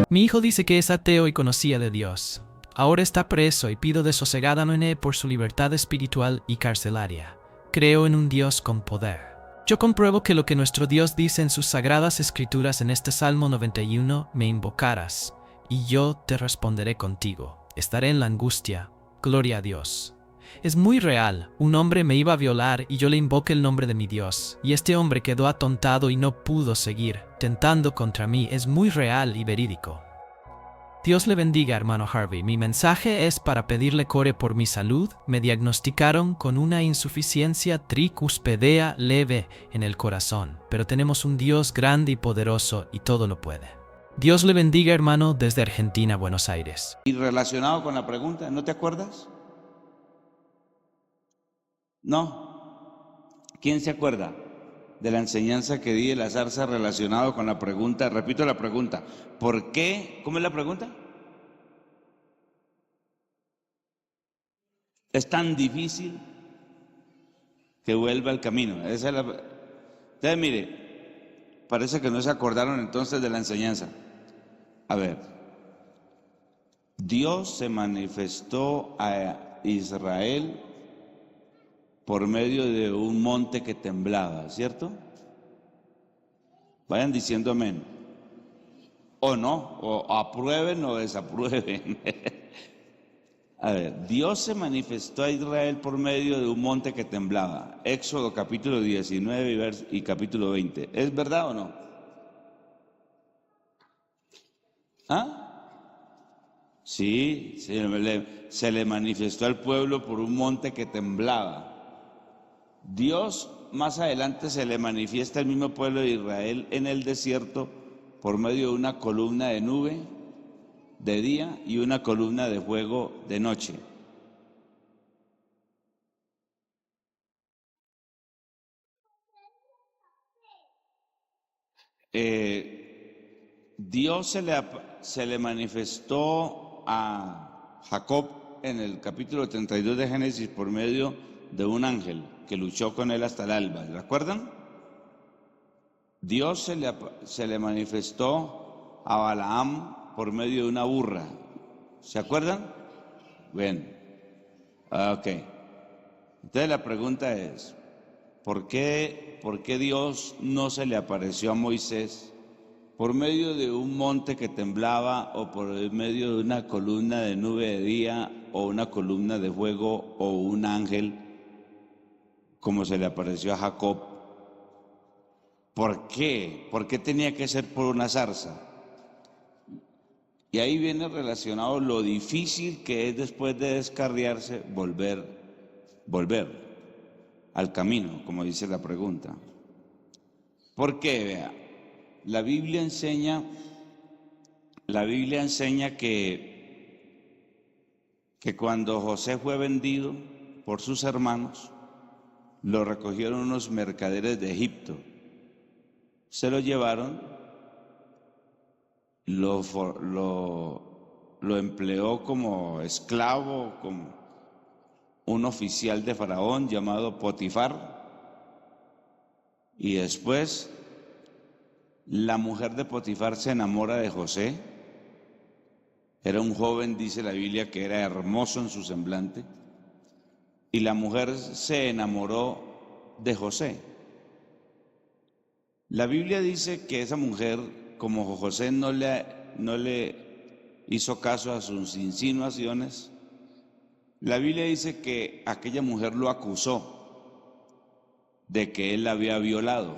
Mi hijo dice que es ateo y conocía de Dios. Ahora está preso y pido desosegadamente por su libertad espiritual y carcelaria. Creo en un Dios con poder. Yo compruebo que lo que nuestro Dios dice en sus sagradas escrituras en este Salmo 91, me invocarás, y yo te responderé contigo. Estaré en la angustia. Gloria a Dios. Es muy real. Un hombre me iba a violar y yo le invoqué el nombre de mi Dios. Y este hombre quedó atontado y no pudo seguir tentando contra mí. Es muy real y verídico. Dios le bendiga, hermano Harvey. Mi mensaje es para pedirle core por mi salud. Me diagnosticaron con una insuficiencia tricuspidea leve en el corazón, pero tenemos un Dios grande y poderoso y todo lo puede. Dios le bendiga, hermano, desde Argentina, Buenos Aires. Y relacionado con la pregunta, ¿no te acuerdas? ¿No? ¿Quién se acuerda de la enseñanza que di de la zarza relacionado con la pregunta? Repito la pregunta. ¿Por qué? ¿Cómo es la pregunta? Es tan difícil que vuelva al camino. Esa es la... Entonces, mire, parece que no se acordaron entonces de la enseñanza. A ver, Dios se manifestó a Israel por medio de un monte que temblaba, ¿cierto? Vayan diciendo amén. O no, o aprueben o desaprueben. A ver, Dios se manifestó a Israel por medio de un monte que temblaba. Éxodo capítulo 19 y capítulo 20. ¿Es verdad o no? ¿Ah? Sí, se le manifestó al pueblo por un monte que temblaba. Dios más adelante se le manifiesta al mismo pueblo de Israel en el desierto por medio de una columna de nube de día y una columna de fuego de noche. Dios se le manifestó a Jacob en el capítulo 32 de Génesis por medio de un ángel que luchó con él hasta el alba. ¿Recuerdan? Dios se le manifestó a Balaam por medio de una burra. ¿Se acuerdan? Bien. Ok. Entonces la pregunta es, ¿por qué Dios no se le apareció a Moisés por medio de un monte que temblaba o por medio de una columna de nube de día o una columna de fuego o un ángel como se le apareció a Jacob? ¿Por qué? ¿Por qué tenía que ser por una zarza? Y ahí viene relacionado lo difícil que es después de descarriarse volver al camino, como dice la pregunta. ¿Por qué? Vea, la Biblia enseña que cuando José fue vendido por sus hermanos, lo recogieron unos mercaderes de Egipto, se lo llevaron, lo empleó como esclavo, como un oficial de Faraón llamado Potifar, y después la mujer de Potifar se enamora de José. Era un joven, dice la Biblia, que era hermoso en su semblante, y la mujer se enamoró de José. La Biblia dice que esa mujer, como José no le hizo caso a sus insinuaciones, la Biblia dice que aquella mujer lo acusó de que él la había violado,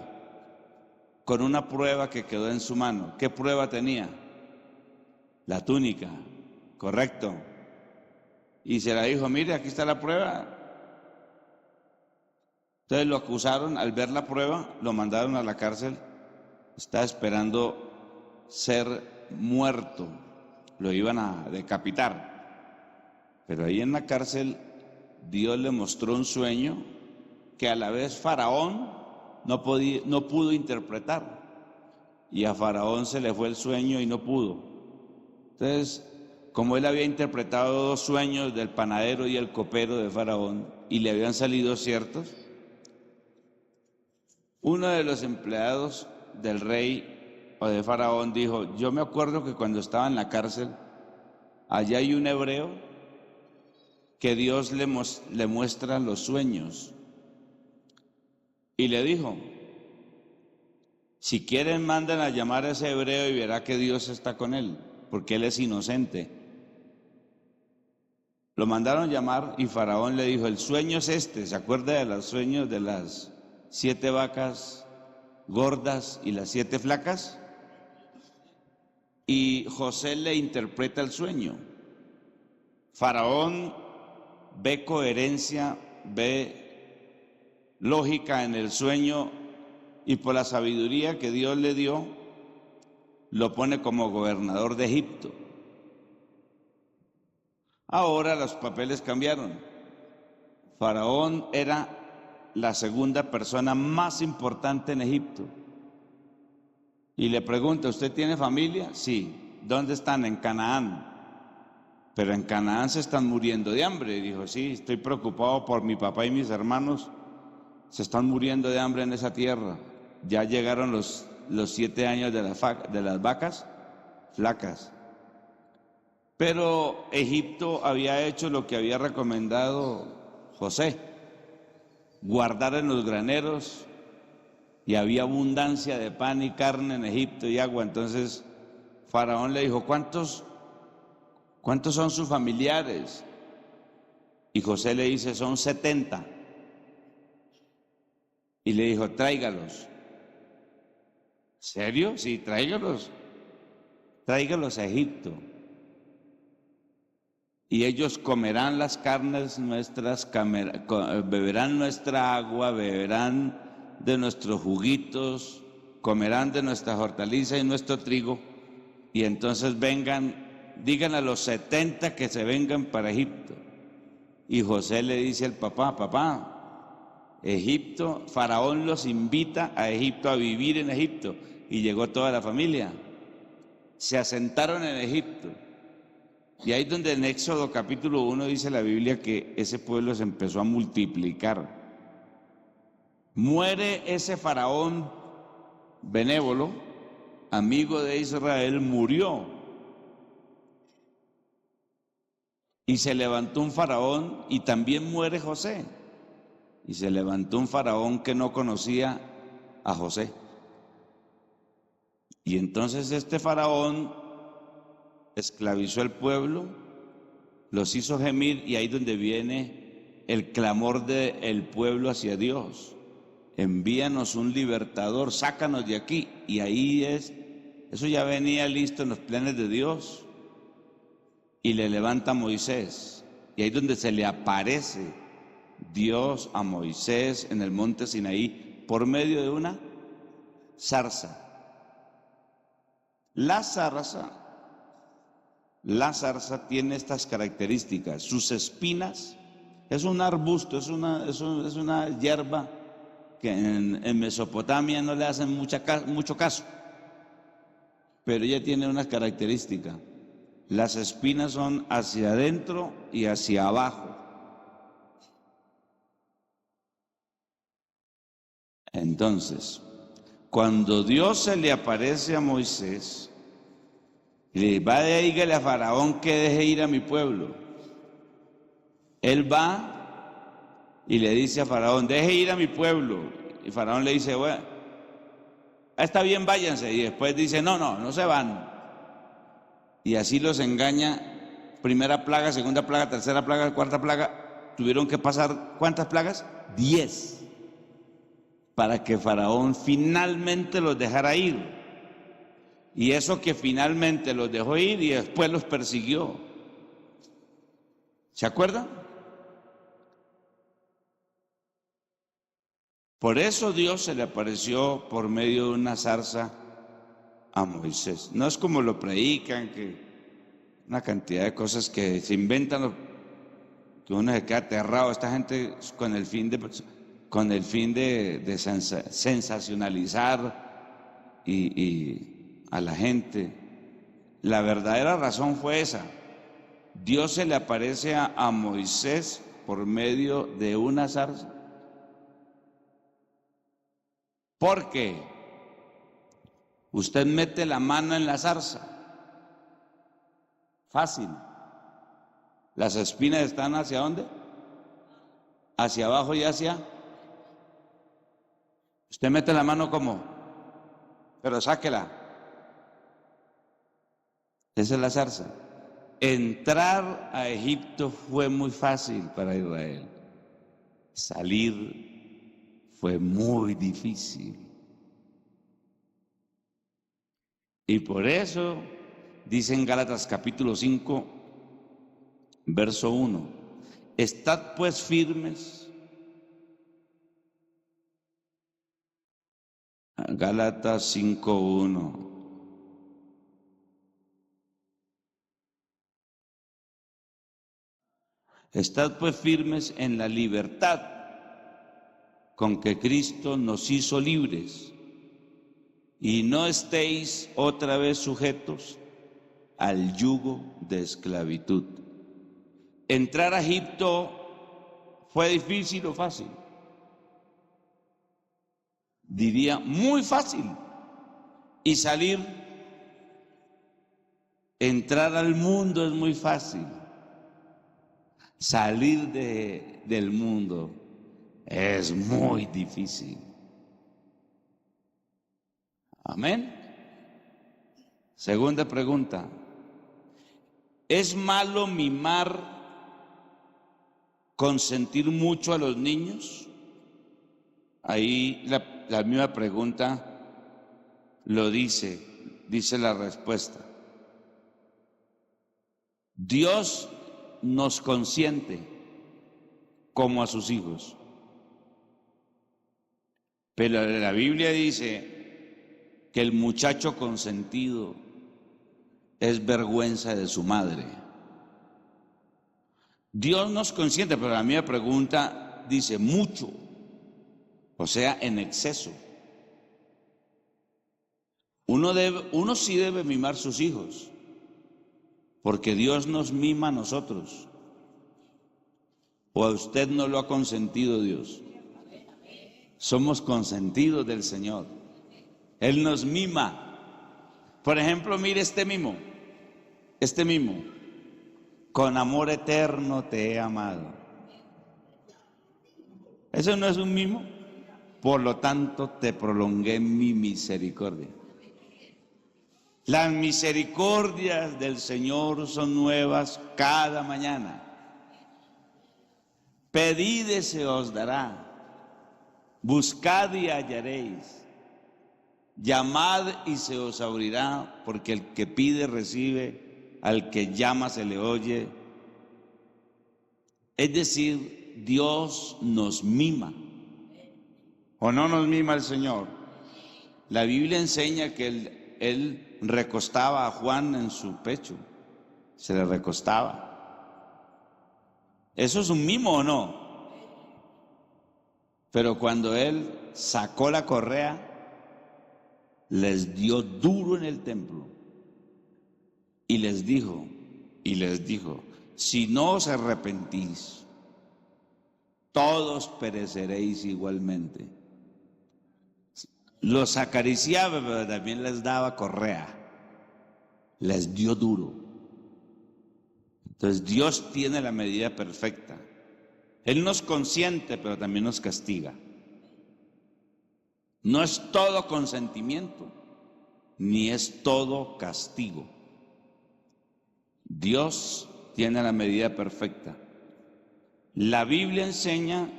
con una prueba que quedó en su mano. ¿Qué prueba tenía? La túnica, correcto. Y se la dijo, mire, aquí está la prueba. Entonces lo acusaron, al ver la prueba, lo mandaron a la cárcel, estaba esperando ser muerto, lo iban a decapitar. Pero ahí en la cárcel Dios le mostró un sueño que a la vez Faraón no pudo interpretar. Y a Faraón se le fue el sueño y no pudo. Entonces, como él había interpretado dos sueños del panadero y el copero de Faraón y le habían salido ciertos, uno de los empleados del rey o de Faraón dijo: yo me acuerdo que cuando estaba en la cárcel, allá hay un hebreo que Dios le muestra los sueños. Y le dijo: si quieren, mandan a llamar a ese hebreo y verá que Dios está con él, porque él es inocente. Lo mandaron llamar y Faraón le dijo: el sueño es este. ¿Se acuerda de los sueños de las 7 vacas gordas y las 7 flacas? Y José le interpreta el sueño. Faraón ve coherencia, ve lógica en el sueño, y por la sabiduría que Dios le dio, lo pone como gobernador de Egipto. Ahora los papeles cambiaron. Faraón era la segunda persona más importante en Egipto. Y le pregunta: ¿usted tiene familia? Sí. ¿Dónde están? En Canaán. Pero en Canaán se están muriendo de hambre. Y dijo: sí, estoy preocupado por mi papá y mis hermanos. Se están muriendo de hambre en esa tierra. Ya llegaron los 7 años de las vacas flacas. Pero Egipto había hecho lo que había recomendado José: guardar en los graneros, y había abundancia de pan y carne en Egipto y agua. Entonces Faraón le dijo: ¿cuántos son sus familiares? Y José le dice: son 70. Y le dijo: tráigalos. ¿Serio? Sí, tráigalos a Egipto. Y ellos comerán las carnes nuestras, beberán nuestra agua, beberán de nuestros juguitos, comerán de nuestras hortalizas y nuestro trigo. Y entonces digan a los 70 que se vengan para Egipto. Y José le dice al papá, Egipto, Faraón los invita a Egipto, a vivir en Egipto. Y llegó toda la familia. Se asentaron en Egipto. Y ahí donde en Éxodo capítulo 1 dice la Biblia que ese pueblo se empezó a multiplicar. Muere ese Faraón benévolo, amigo de Israel, murió. Y se levantó un Faraón, y también muere José. Y se levantó un Faraón que no conocía a José. Y entonces este Faraón esclavizó al pueblo, los hizo gemir, y ahí donde viene el clamor del pueblo hacia Dios: envíanos un libertador, sácanos de aquí. Y ahí eso ya venía listo en los planes de Dios. Y le levanta a Moisés, y ahí donde se le aparece Dios a Moisés en el monte Sinaí por medio de una zarza. La zarza tiene estas características: sus espinas, es un arbusto, es una hierba que en Mesopotamia no le hacen mucho caso, pero ella tiene una característica: las espinas son hacia adentro y hacia abajo. Entonces, cuando Dios se le aparece a Moisés, le va de ahí, dígale a Faraón que deje ir a mi pueblo. Él va y le dice a Faraón: deje ir a mi pueblo. Y Faraón le dice: bueno, está bien, váyanse. Y después dice: no se van. Y así los engaña. Primera plaga, segunda plaga, tercera plaga, cuarta plaga. Tuvieron que pasar, ¿cuántas plagas? 10. Para que Faraón finalmente los dejara ir. Y eso que finalmente los dejó ir y después los persiguió. ¿Se acuerdan? Por eso Dios se le apareció por medio de una zarza a Moisés. No es como lo predican, que una cantidad de cosas que se inventan, que uno se queda aterrado. Esta gente con el fin de sensacionalizar y a la gente. La verdadera razón fue esa: Dios se le aparece a Moisés por medio de una zarza. ¿Por qué? Usted mete la mano en la zarza. Fácil. ¿Las espinas están hacia dónde? Hacia abajo y hacia. Usted mete la mano como, pero sáquela. Esa es la zarza. Entrar a Egipto fue muy fácil para Israel. Salir fue muy difícil. Y por eso dice en Gálatas capítulo 5, verso 1, estad pues firmes. Gálatas 5:1. Estad pues firmes en la libertad con que Cristo nos hizo libres, y no estéis otra vez sujetos al yugo de esclavitud. ¿Entrar a Egipto fue difícil o fácil? Diría muy fácil. Y salir, entrar al mundo es muy fácil. Salir del mundo es muy difícil. Amén. Segunda pregunta. ¿Es malo mimar, consentir mucho a los niños? Ahí la misma pregunta lo dice la respuesta. Dios nos consiente como a sus hijos. Pero la Biblia dice que el muchacho consentido es vergüenza de su madre. Dios nos consiente, pero la misma pregunta dice mucho, o sea, en exceso. Uno sí debe mimar a sus hijos, porque Dios nos mima a nosotros. ¿O a usted no lo ha consentido Dios? Somos consentidos del Señor. Él nos mima. Por ejemplo, mire este mimo. Con amor eterno te he amado. ¿Eso no es un mimo? Por lo tanto, te prolongué mi misericordia. Las misericordias del Señor son nuevas cada mañana. Pedid y se os dará. Buscad y hallaréis. Llamad y se os abrirá, porque el que pide recibe, al que llama se le oye. Es decir, Dios nos mima. ¿O no nos mima el Señor? La Biblia enseña que Él recostaba a Juan en su pecho, se le recostaba. ¿Eso es un mimo o no? Pero cuando Él sacó la correa, les dio duro en el templo y les dijo, si no os arrepentís, todos pereceréis igualmente. Los acariciaba, pero también les daba correa, les dio duro. Entonces Dios tiene la medida perfecta. Él nos consiente, pero también nos castiga. No es todo consentimiento, ni es todo castigo. Dios tiene la medida perfecta. La Biblia enseña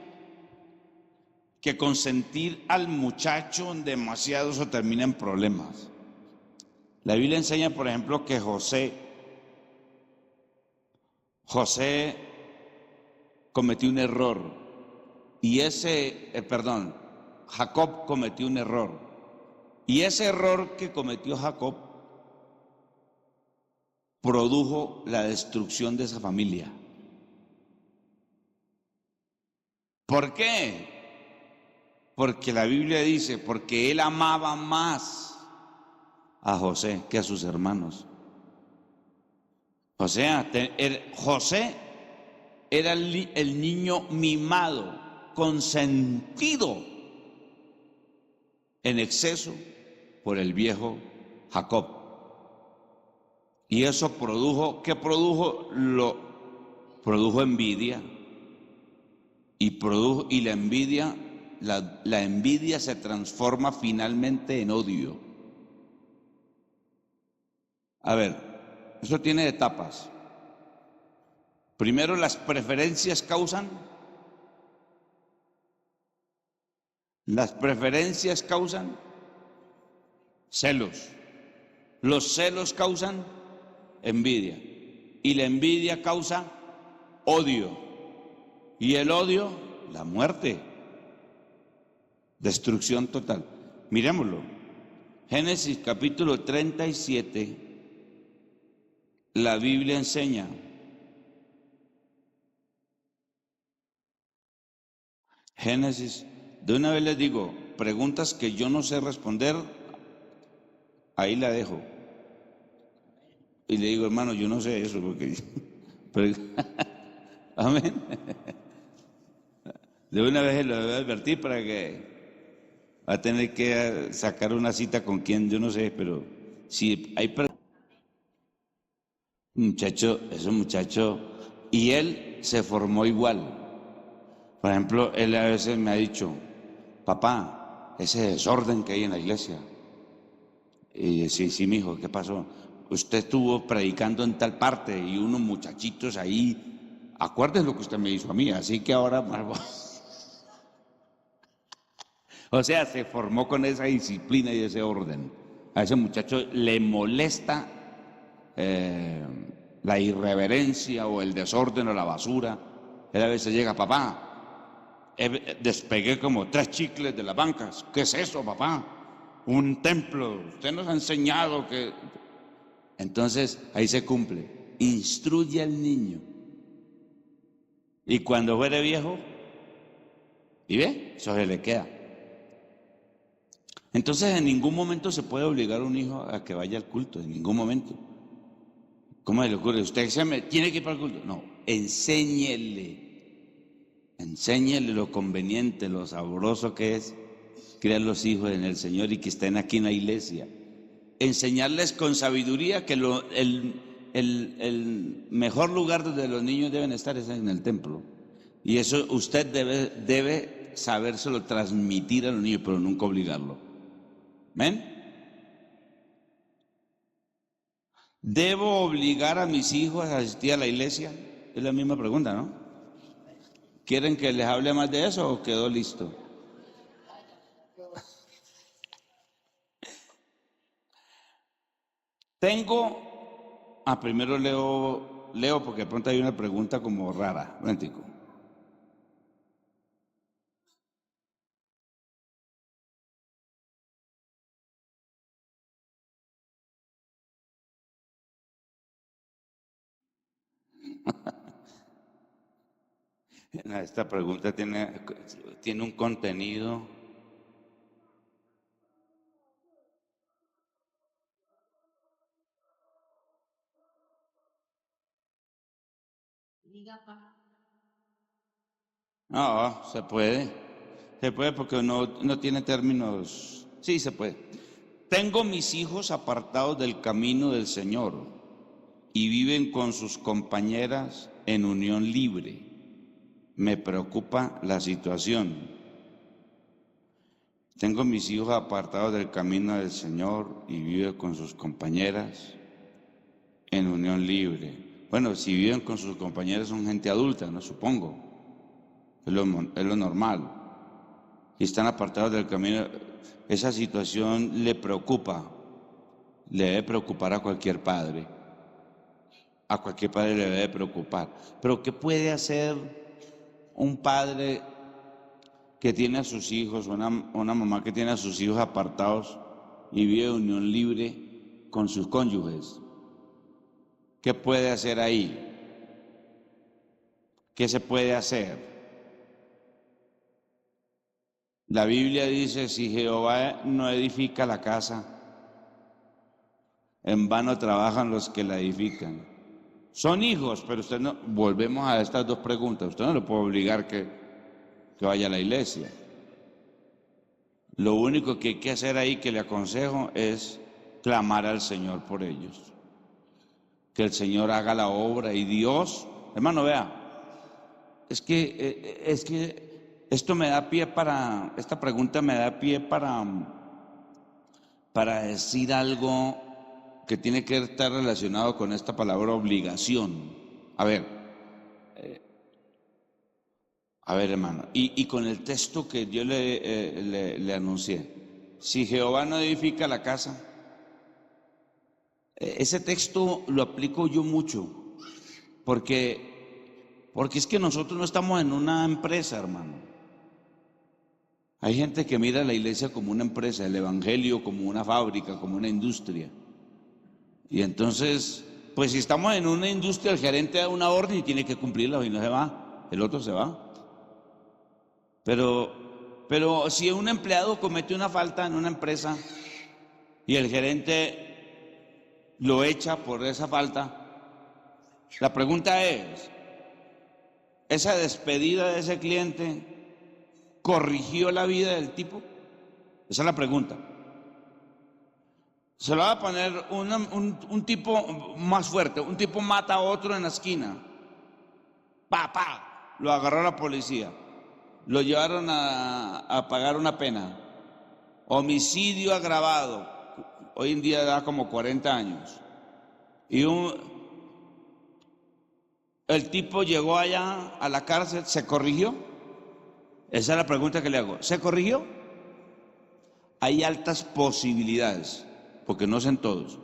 que consentir al muchacho demasiado eso termina en problemas. La Biblia enseña, por ejemplo, que José cometió un error y Jacob cometió un error. Y ese error que cometió Jacob produjo la destrucción de esa familia. ¿Por qué? Porque la Biblia dice, porque él amaba más a José que a sus hermanos. O sea, José era el niño mimado, consentido en exceso por el viejo Jacob. Y eso produjo, ¿qué produjo? Produjo envidia. Y la envidia, la envidia se transforma finalmente en odio. A ver, eso tiene etapas. Primero, las preferencias causan celos. Los celos causan envidia. Y la envidia causa odio. Y el odio, la muerte. Destrucción total. Miremoslo. Génesis capítulo 37. La Biblia enseña. Génesis, de una vez les digo, preguntas que yo no sé responder, ahí la dejo. Y le digo, hermano, yo no sé eso, porque... Pero, amén. De una vez lo voy a advertir para que va a tener que sacar una cita con quien, yo no sé, pero si hay muchacho, es un muchacho, y él se formó igual. Por ejemplo, él a veces me ha dicho, papá, ese desorden que hay en la iglesia. Y sí, mijo, ¿qué pasó? Usted estuvo predicando en tal parte y unos muchachitos ahí, acuérdense lo que usted me hizo a mí, así que ahora... O sea, se formó con esa disciplina y ese orden. A ese muchacho le molesta la irreverencia o el desorden o la basura. Él a veces llega, papá, despegué como 3 chicles de las bancas. ¿Qué es eso, papá? Un templo. Usted nos ha enseñado que... Entonces, ahí se cumple. Instruye al niño. Y cuando fuere viejo, ¿y ve? Eso se le queda. Entonces, en ningún momento se puede obligar a un hijo a que vaya al culto, en ningún momento. ¿Cómo se le ocurre? Usted tiene que ir para el culto. No, enséñele lo conveniente, lo sabroso que es criar los hijos en el Señor y que estén aquí en la iglesia. Enseñarles con sabiduría que el mejor lugar donde los niños deben estar es en el templo. Y eso usted debe sabérselo transmitir a los niños, pero nunca obligarlo. ¿Ven? ¿Debo obligar a mis hijos a asistir a la iglesia? Es la misma pregunta, ¿no? ¿Quieren que les hable más de eso o quedó listo? Primero leo porque de pronto hay una pregunta como rara. Un momentico. Esta pregunta tiene un contenido. No, se puede porque no tiene términos. Sí, se puede. Tengo mis hijos apartados del camino del Señor y viven con sus compañeras en unión libre. Me preocupa la situación. Tengo mis hijos apartados del camino del Señor y viven con sus compañeras en unión libre. Bueno, si viven con sus compañeras son gente adulta, no supongo. Es lo normal. Y están apartados del camino. Esa situación le preocupa. Le debe preocupar a cualquier padre. A cualquier padre le debe preocupar. Pero ¿qué puede hacer un padre que tiene a sus hijos, una mamá que tiene a sus hijos apartados y vive en unión libre con sus cónyuges? ¿Qué puede hacer ahí? ¿Qué se puede hacer? La Biblia dice, si Jehová no edifica la casa, en vano trabajan los que la edifican. Son hijos, pero usted no... Volvemos a estas dos preguntas. Usted no le puede obligar que vaya a la iglesia. Lo único que hay que hacer ahí, que le aconsejo, es clamar al Señor por ellos. Que el Señor haga la obra y Dios, hermano, vea, es que esto me da pie para, esta pregunta me da pie para decir algo que tiene que estar relacionado con esta palabra obligación. A ver, hermano, y con el texto que yo le anuncié, si Jehová no edifica la casa, ese texto lo aplico yo mucho, porque es que nosotros no estamos en una empresa, hermano. Hay gente que mira a la iglesia como una empresa, el evangelio como una fábrica, como una industria. Y entonces, pues si estamos en una industria, el gerente da una orden y tiene que cumplirla, y no se va, el otro se va. Pero si un empleado comete una falta en una empresa y el gerente lo echa por esa falta, la pregunta es, ¿esa despedida de ese cliente corrigió la vida del tipo? Esa es la pregunta. Se lo va a poner un tipo más fuerte, un tipo mata a otro en la esquina, lo agarró la policía, lo llevaron a pagar una pena, homicidio agravado, hoy en día da como 40 años, y el tipo llegó allá a la cárcel, ¿se corrigió? Esa es la pregunta que le hago, ¿se corrigió? Hay altas posibilidades, porque no son todos,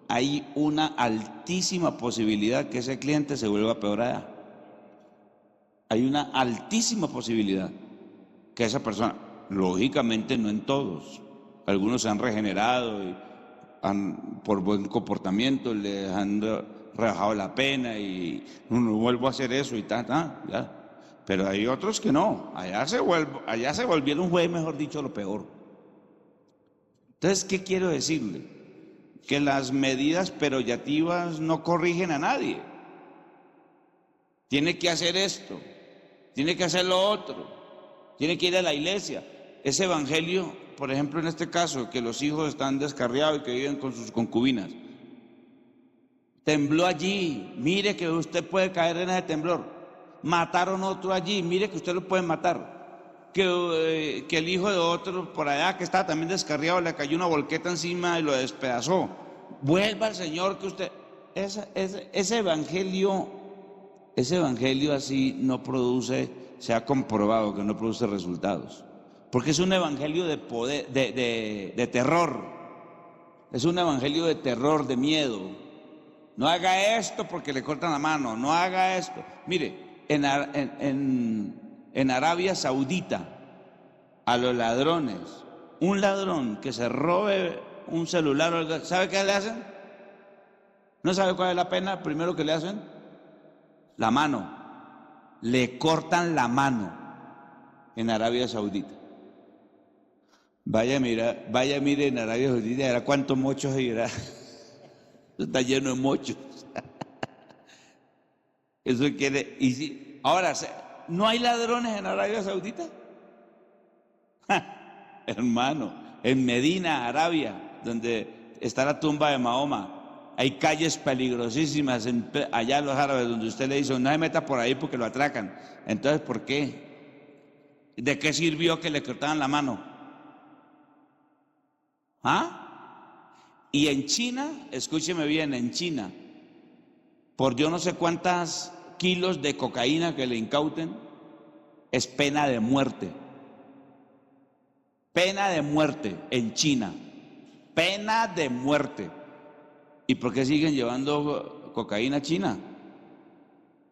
hay una altísima posibilidad que ese cliente se vuelva peor allá. Hay una altísima posibilidad que esa persona, lógicamente no en todos, algunos se han regenerado y por buen comportamiento les han rebajado la pena y no vuelvo a hacer eso y ya. Pero hay otros que no, allá se volvieron juez, mejor dicho, lo peor. Entonces, ¿qué quiero decirle? Que las medidas peyorativas no corrigen a nadie. Tiene que hacer esto, tiene que hacer lo otro, tiene que ir a la iglesia. Ese evangelio, por ejemplo, en este caso, que los hijos están descarriados y que viven con sus concubinas. Tembló allí, mire que usted puede caer en ese temblor. Mataron otro allí, mire que usted lo puede matar. Que el hijo de otro por allá que estaba también descarriado le cayó una volqueta encima y lo despedazó. Vuelva al Señor que usted... Ese evangelio así no produce, se ha comprobado que no produce resultados. Porque es un evangelio de poder, de terror. Es un evangelio de terror, de miedo. No haga esto porque le cortan la mano, no haga esto. Mire, en Arabia Saudita, a los ladrones, un ladrón que se robe un celular, ¿sabe qué le hacen? ¿No sabe cuál es la pena? Primero que le hacen, la mano. Le cortan la mano en Arabia Saudita. Vaya, mire en Arabia Saudita, ¿era cuántos mochos irá? Está lleno de mochos. Eso quiere, y si, ahora, ¿no hay ladrones en Arabia Saudita? Hermano, en Medina, Arabia, donde está la tumba de Mahoma, hay calles peligrosísimas allá los árabes donde usted le dice, no se meta por ahí porque lo atracan. Entonces, ¿por qué? ¿De qué sirvió que le cortaran la mano? Y en China, escúcheme bien, en China, por yo no sé cuántas kilos de cocaína que le incauten, es pena de muerte. Pena de muerte en China. Pena de muerte. ¿Y por qué siguen llevando cocaína a China?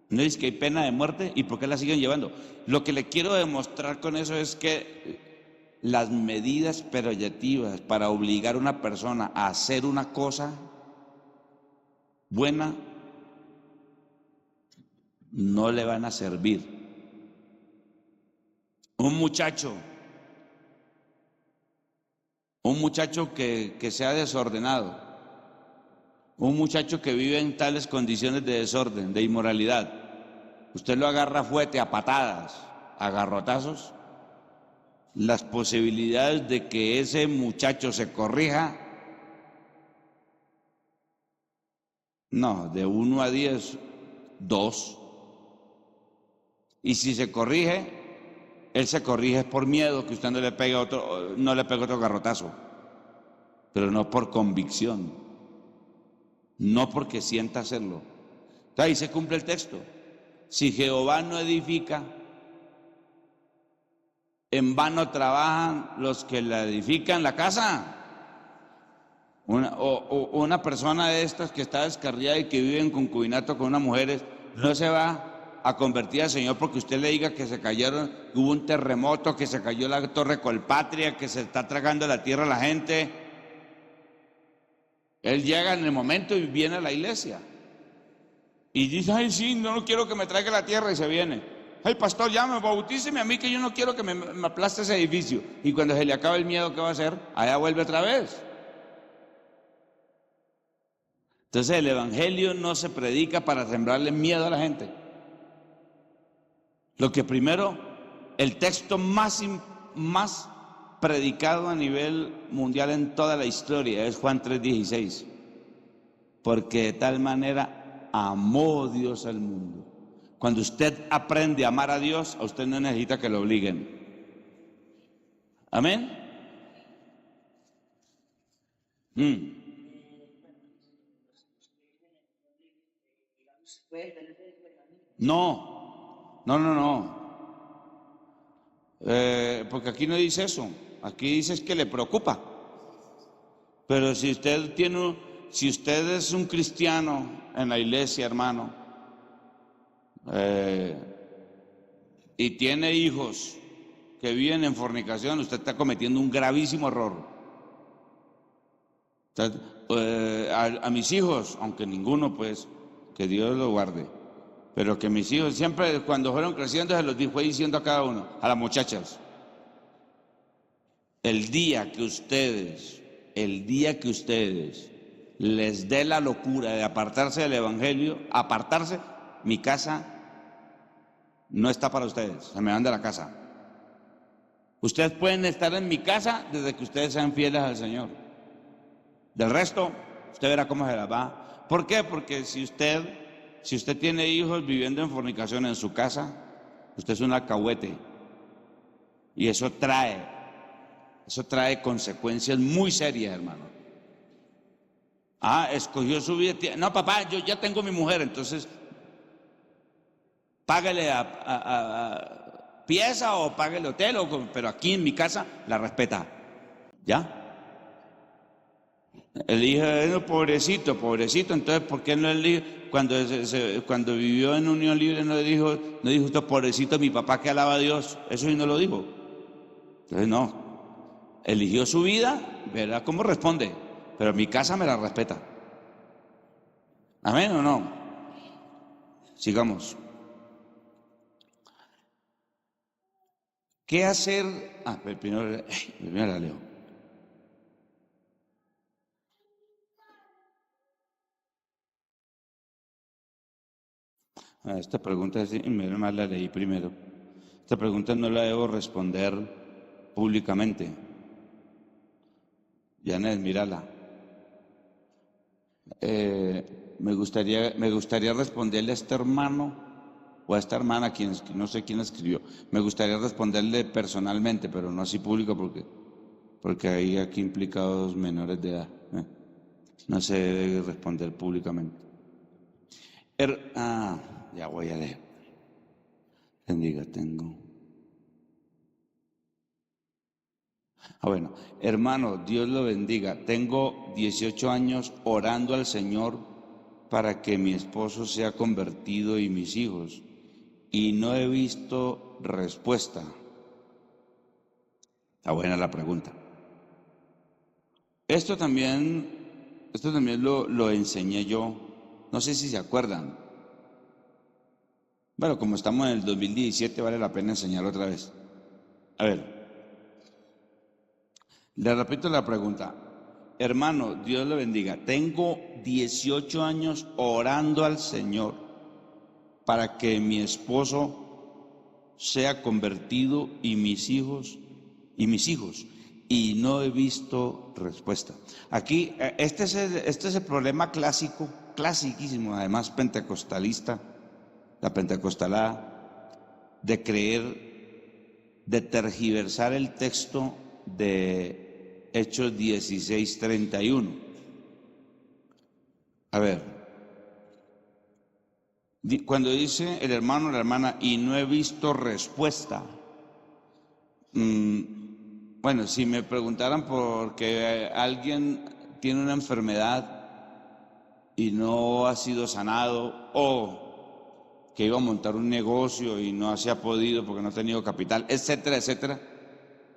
¿No es que hay pena de muerte? ¿Y por qué la siguen llevando? Lo que le quiero demostrar con eso es que las medidas peyorativas para obligar a una persona a hacer una cosa buena no le van a servir. Un muchacho que sea desordenado, un muchacho que vive en tales condiciones de desorden, de inmoralidad, usted lo agarra fuerte a patadas, a garrotazos, las posibilidades de que ese muchacho se corrija, no, de 1 a 10, 2. Y si se corrige, él se corrige por miedo que usted no le pegue otro garrotazo, pero no por convicción, no porque sienta hacerlo. Entonces ahí se cumple el texto. Si Jehová no edifica, en vano trabajan los que la edifican la casa. Una persona de estas que está descarriada y que vive en concubinato con unas mujeres, no se va a convertir al Señor porque usted le diga que se cayeron, hubo un terremoto, que se cayó la Torre Colpatria, que se está tragando la tierra a la gente. Él llega en el momento y viene a la iglesia. Y dice, ay, sí, no quiero que me traiga la tierra, y se viene. Ay, pastor, ya me bautíceme a mí, que yo no quiero que me aplaste ese edificio. Y cuando se le acaba el miedo, ¿qué va a hacer? Allá vuelve otra vez. Entonces el evangelio no se predica para sembrarle miedo a la gente. Lo que primero, el texto más predicado a nivel mundial en toda la historia es Juan 3:16. Porque de tal manera amó Dios al mundo. Cuando usted aprende a amar a Dios, a usted no necesita que lo obliguen. ¿Amén? No. Porque aquí no dice eso. Aquí dice que le preocupa. Pero si usted es un cristiano en la iglesia, hermano, y tiene hijos que viven en fornicación, usted está cometiendo un gravísimo error. A mis hijos, aunque ninguno, pues, que Dios lo guarde, pero que mis hijos siempre, cuando fueron creciendo, se los fue diciendo a cada uno, a las muchachas, el día que ustedes les dé la locura de apartarse del evangelio, mi casa no está para ustedes, se me van de la casa. Ustedes pueden estar en mi casa desde que ustedes sean fieles al Señor. Del resto, usted verá cómo se las va. ¿Por qué? Porque si usted tiene hijos viviendo en fornicación en su casa, usted es un alcahuete. Y eso trae consecuencias muy serias, hermano. Escogió su vida. No, papá, yo ya tengo mi mujer, entonces págale a pieza o págale hotel, pero aquí en mi casa la respeta. ¿Ya? El hijo de pobrecito, entonces ¿por qué no el hijo, cuando vivió en unión libre no dijo usted, pobrecito mi papá que alaba a Dios? Eso sí no lo dijo. Entonces no, eligió su vida, verá cómo responde, pero mi casa me la respeta. ¿Amén o no? Sigamos. ¿Qué hacer? Primero la leo. Esta pregunta, menos mal la leí primero. Esta pregunta no la debo responder públicamente. Janet, mírala. Me gustaría responderle a este hermano o a esta hermana, no sé quién escribió. Me gustaría responderle personalmente, pero no así público porque hay aquí implicados menores de edad. No se debe responder públicamente. Ya voy a leer. Bendiga, tengo. Bueno, hermano, Dios lo bendiga. Tengo 18 años orando al Señor para que mi esposo sea convertido y mis hijos, y no he visto respuesta. Está buena la pregunta. Esto también lo enseñé yo. No sé si se acuerdan. Bueno, como estamos en el 2017, vale la pena enseñarlo otra vez. A ver, le repito la pregunta. Hermano, Dios le bendiga. Tengo 18 años orando al Señor para que mi esposo sea convertido y mis hijos, y mis hijos, y no he visto respuesta. Aquí, este es el problema clásico, clasiquísimo, además pentecostalista, la pentecostalada, de creer, de tergiversar el texto de Hechos 16:31. A ver, cuando dice el hermano o la hermana, y no he visto respuesta, bueno, si me preguntaran por que alguien tiene una enfermedad y no ha sido sanado, o que iba a montar un negocio y no se ha podido porque no ha tenido capital, etcétera, etcétera,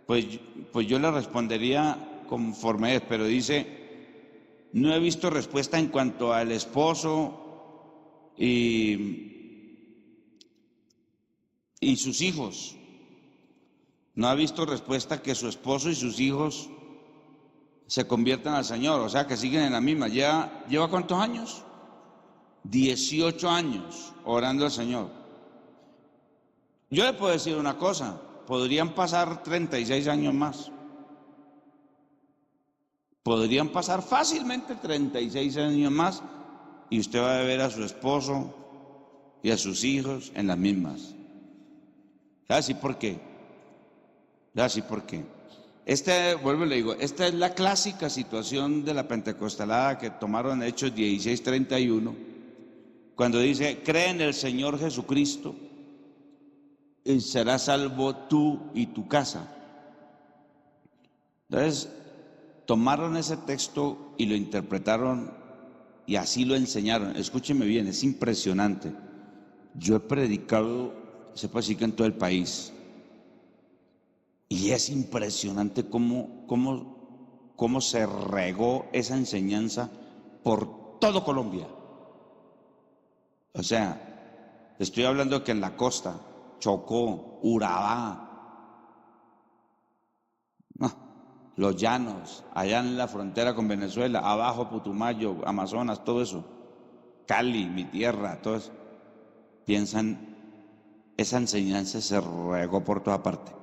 pues yo le respondería conforme es, pero dice, no he visto respuesta en cuanto al esposo y sus hijos. No ha visto respuesta que su esposo y sus hijos se conviertan al Señor, o sea que siguen en la misma. ¿Lleva cuántos años? 18 años orando al Señor. Yo le puedo decir una cosa, podrían pasar 36 años más. Podrían pasar fácilmente 36 años más y usted va a ver a su esposo y a sus hijos en las mismas. ¿Sabe por qué? Así porque vuelvo y le digo, esta es la clásica situación de la pentecostalada que tomaron en Hechos 16:31, cuando dice, cree en el Señor Jesucristo y serás salvo tú y tu casa. Entonces, tomaron ese texto y lo interpretaron y así lo enseñaron. Escúcheme bien, es impresionante. Yo he predicado, se puede decir que en todo el país, y es impresionante cómo se regó esa enseñanza por todo Colombia. O sea, estoy hablando que en la costa, Chocó, Urabá, Los Llanos, allá en la frontera con Venezuela, abajo Putumayo, Amazonas, todo eso, Cali, mi tierra, todo eso, piensan, esa enseñanza se regó por toda parte.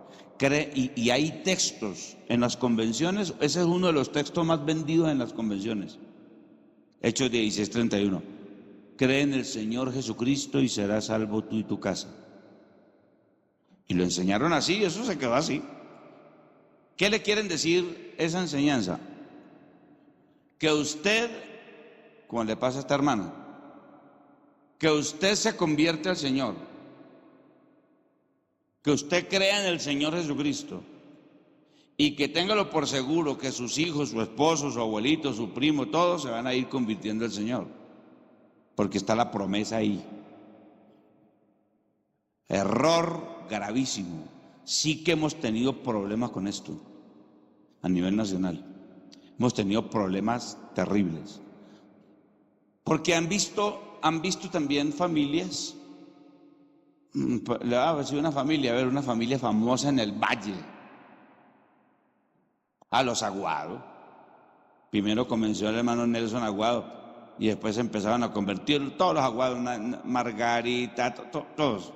Y hay textos en las convenciones, ese es uno de los textos más vendidos en las convenciones. Hechos 16:31. Cree en el Señor Jesucristo y serás salvo tú y tu casa. Y lo enseñaron así, eso se quedó así. ¿Qué le quieren decir esa enseñanza? Que usted, como le pasa a esta hermana, que usted se convierte al Señor, que usted crea en el Señor Jesucristo y que téngalo por seguro que sus hijos, su esposo, su abuelito, su primo, todos se van a ir convirtiendo al Señor, porque está la promesa ahí. Error gravísimo. Sí que hemos tenido problemas con esto a nivel nacional. Hemos tenido problemas terribles, porque han visto también familias. Le voy a decir una familia famosa en el Valle, a los Aguado. Primero comenzó el hermano Nelson Aguado y después empezaron a convertir todos los Aguados, Margarita, todos.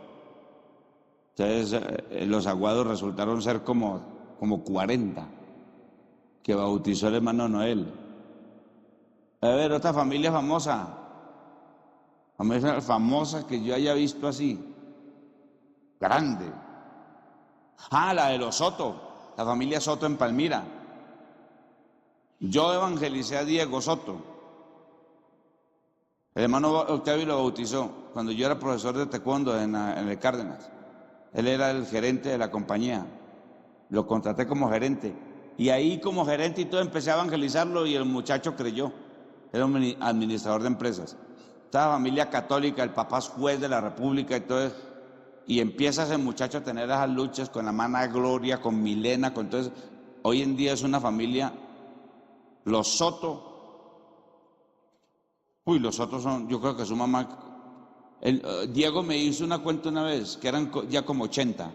Entonces los Aguados resultaron ser como 40 que bautizó el hermano Noel. A ver, otra familia famosa que yo haya visto así. Grande. La de los Soto, la familia Soto en Palmira. Yo evangelicé a Diego Soto. El hermano Octavio lo bautizó cuando yo era profesor de taekwondo en el Cárdenas. Él era el gerente de la compañía. Lo contraté como gerente. Y ahí como gerente y todo empecé a evangelizarlo y el muchacho creyó. Era un administrador de empresas. Esta familia católica, el papá es juez de la República y todo eso. Y empieza ese muchacho a tener esas luchas con la hermana Gloria, con Milena, con todo eso. Hoy en día es una familia, los Soto. Los Soto son, yo creo que su mamá, Diego me hizo una cuenta una vez, que eran ya como 80.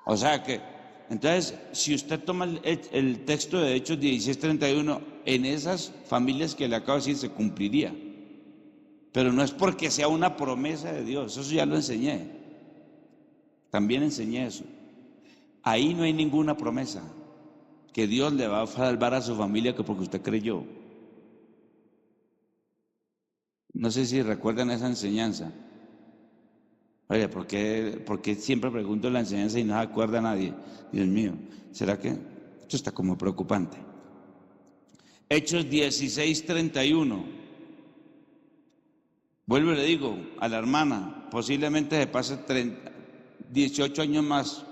O sea que, entonces, si usted toma el texto de Hechos 16:31, en esas familias que le acabo de decir se cumpliría. Pero no es porque sea una promesa de Dios, eso ya lo enseñé. También enseñé eso. Ahí no hay ninguna promesa que Dios le va a salvar a su familia que porque usted creyó. No sé si recuerdan esa enseñanza. Oye, ¿por qué siempre pregunto la enseñanza y no se acuerda nadie? Dios mío, ¿será que esto está como preocupante? Hechos 16:31. Vuelvo y le digo a la hermana, posiblemente se pase 18 años más,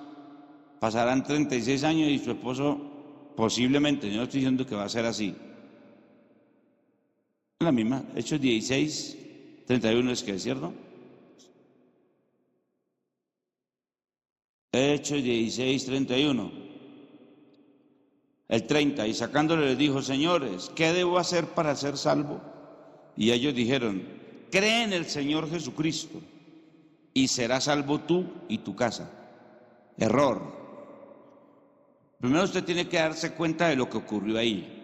pasarán 36 años y su esposo posiblemente, yo no estoy diciendo que va a ser así. La misma, Hechos 16:31 es que es cierto. Hechos 16:31. El 30, y sacándole les dijo: señores, ¿qué debo hacer para ser salvo? Y ellos dijeron: cree en el Señor Jesucristo y serás salvo tú y tu casa. Error. Primero usted tiene que darse cuenta de lo que ocurrió ahí.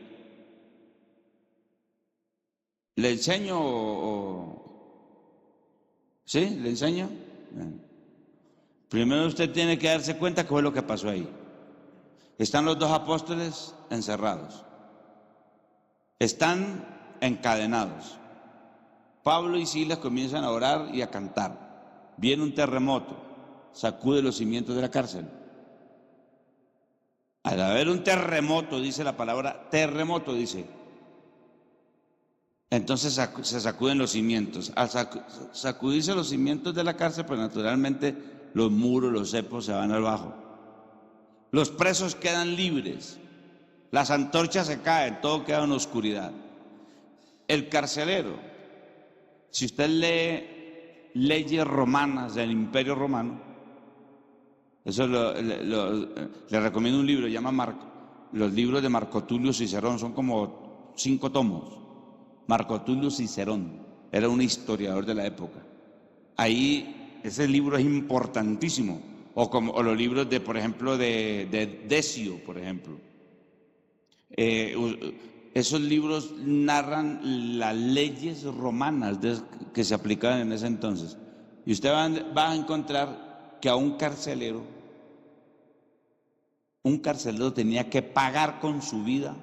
¿Le enseño ¿Sí? ¿Le enseño? Primero usted tiene que darse cuenta qué fue lo que pasó ahí. Están los dos apóstoles encerrados. Están encadenados. Pablo y Silas comienzan a orar y a cantar. Viene un terremoto, sacude los cimientos de la cárcel. Al haber un terremoto, dice la palabra, terremoto dice. Entonces se sacuden los cimientos. Al sacudirse los cimientos de la cárcel, pues naturalmente los muros, los cepos se van abajo. Los presos quedan libres. Las antorchas se caen, todo queda en oscuridad. El carcelero, si usted lee leyes romanas del Imperio Romano, eso le recomiendo un libro, se llama los libros de Marco Tulio Cicerón, son como 5 tomos. Marco Tulio Cicerón era un historiador de la época. Ahí ese libro es importantísimo, o los libros de, por ejemplo, de Decio, por ejemplo. Esos libros narran las leyes romanas que se aplicaban en ese entonces. Y usted va a encontrar que a un carcelero tenía que pagar con su vida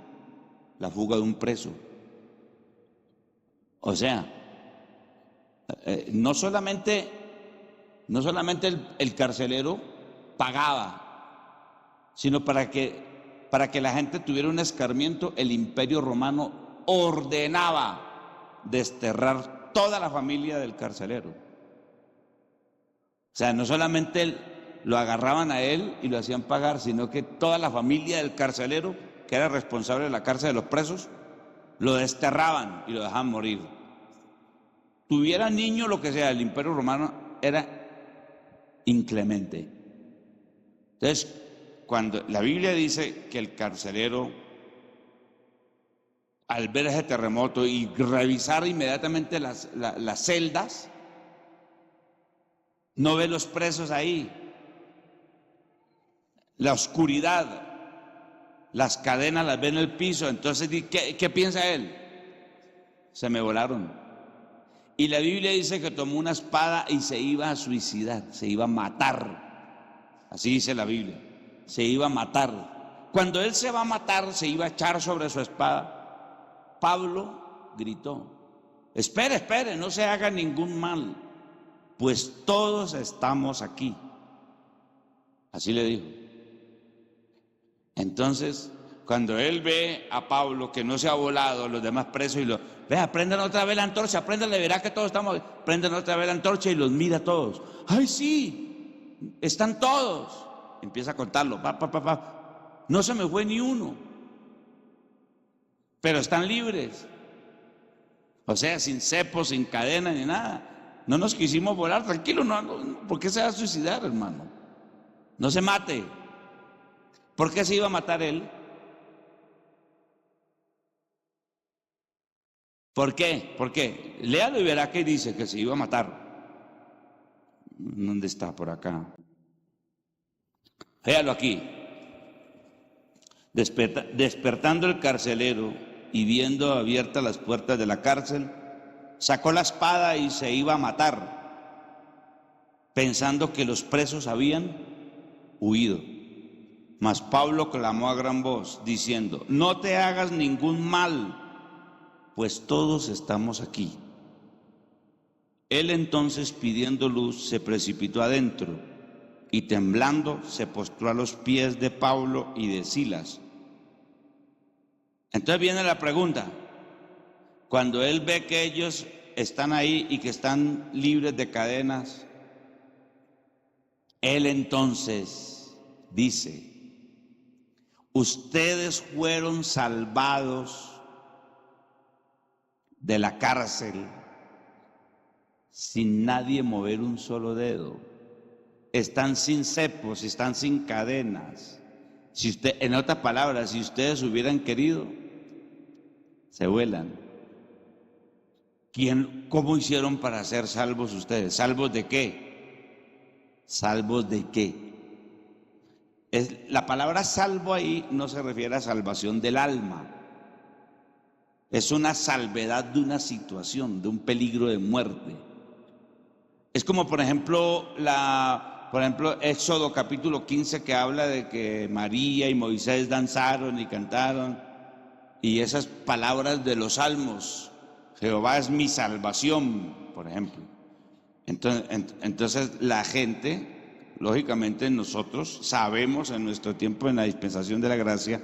la fuga de un preso. O sea, no solamente el carcelero pagaba, sino para que la gente tuviera un escarmiento, el Imperio Romano ordenaba desterrar toda la familia del carcelero. O sea, no solamente lo agarraban a él y lo hacían pagar, sino que toda la familia del carcelero, que era responsable de la cárcel de los presos, lo desterraban y lo dejaban morir. Tuviera niño, lo que sea, el Imperio Romano era inclemente. Entonces, cuando la Biblia dice que el carcelero, al ver ese terremoto y revisar inmediatamente las celdas, no ve los presos ahí, la oscuridad, las cadenas las ve en el piso. Entonces, ¿qué piensa él? Se me volaron. Y la Biblia dice que tomó una espada y se iba a suicidar, se iba a matar. Así dice la Biblia, se iba a matar. Cuando él se va a matar, se iba a echar sobre su espada. Pablo gritó: espere, no se haga ningún mal, pues todos estamos aquí. Así le dijo. Entonces, cuando él ve a Pablo que no se ha volado, los demás presos, y vea, prendan otra vez la antorcha, préndanle, verá que todos estamos, prendan otra vez la antorcha, y los mira a todos. ¡Ay, sí! Están todos. Empieza a contarlo, no se me fue ni uno, pero están libres. O sea, sin cepos, sin cadena ni nada. No nos quisimos volar, tranquilo, no, ¿por qué se va a suicidar, hermano? No se mate. ¿Por qué se iba a matar él? ¿Por qué? ¿Por qué? Léalo y verá que dice que se iba a matar. ¿Dónde está? Por acá. Léalo aquí. Despertando el carcelero y viendo abiertas las puertas de la cárcel, sacó la espada y se iba a matar, pensando que los presos habían huido. Mas Pablo clamó a gran voz, diciendo: no te hagas ningún mal, pues todos estamos aquí. Él entonces, pidiendo luz, se precipitó adentro y temblando se postró a los pies de Pablo y de Silas. Entonces viene la pregunta: cuando él ve que ellos están ahí y que están libres de cadenas, él entonces dice: ustedes fueron salvados de la cárcel sin nadie mover un solo dedo. Están sin cepos, están sin cadenas. Si usted, en otras palabras, si ustedes hubieran querido, se vuelan. ¿Cómo hicieron para ser salvos ustedes? ¿Salvos de qué? ¿Salvos de qué? La palabra salvo ahí no se refiere a salvación del alma. Es una salvedad de una situación, de un peligro de muerte. Es como, por ejemplo, Éxodo capítulo 15, que habla de que María y Moisés danzaron y cantaron, y esas palabras de los salmos: Jehová es mi salvación, por ejemplo. Entonces la gente, lógicamente nosotros sabemos en nuestro tiempo, en la dispensación de la gracia,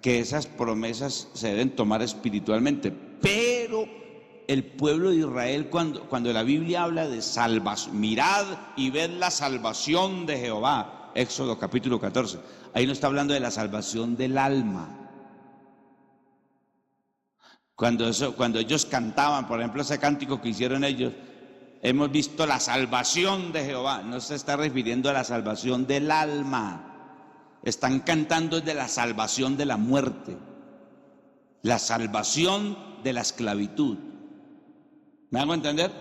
que esas promesas se deben tomar espiritualmente, pero el pueblo de Israel, cuando la Biblia habla de salvación, mirad y ved la salvación de Jehová, Éxodo capítulo 14, ahí no está hablando de la salvación del alma. Cuando ellos cantaban, por ejemplo, ese cántico que hicieron ellos, hemos visto la salvación de Jehová, no se está refiriendo a la salvación del alma. Están cantando de la salvación de la muerte, la salvación de la esclavitud. ¿Me hago entender?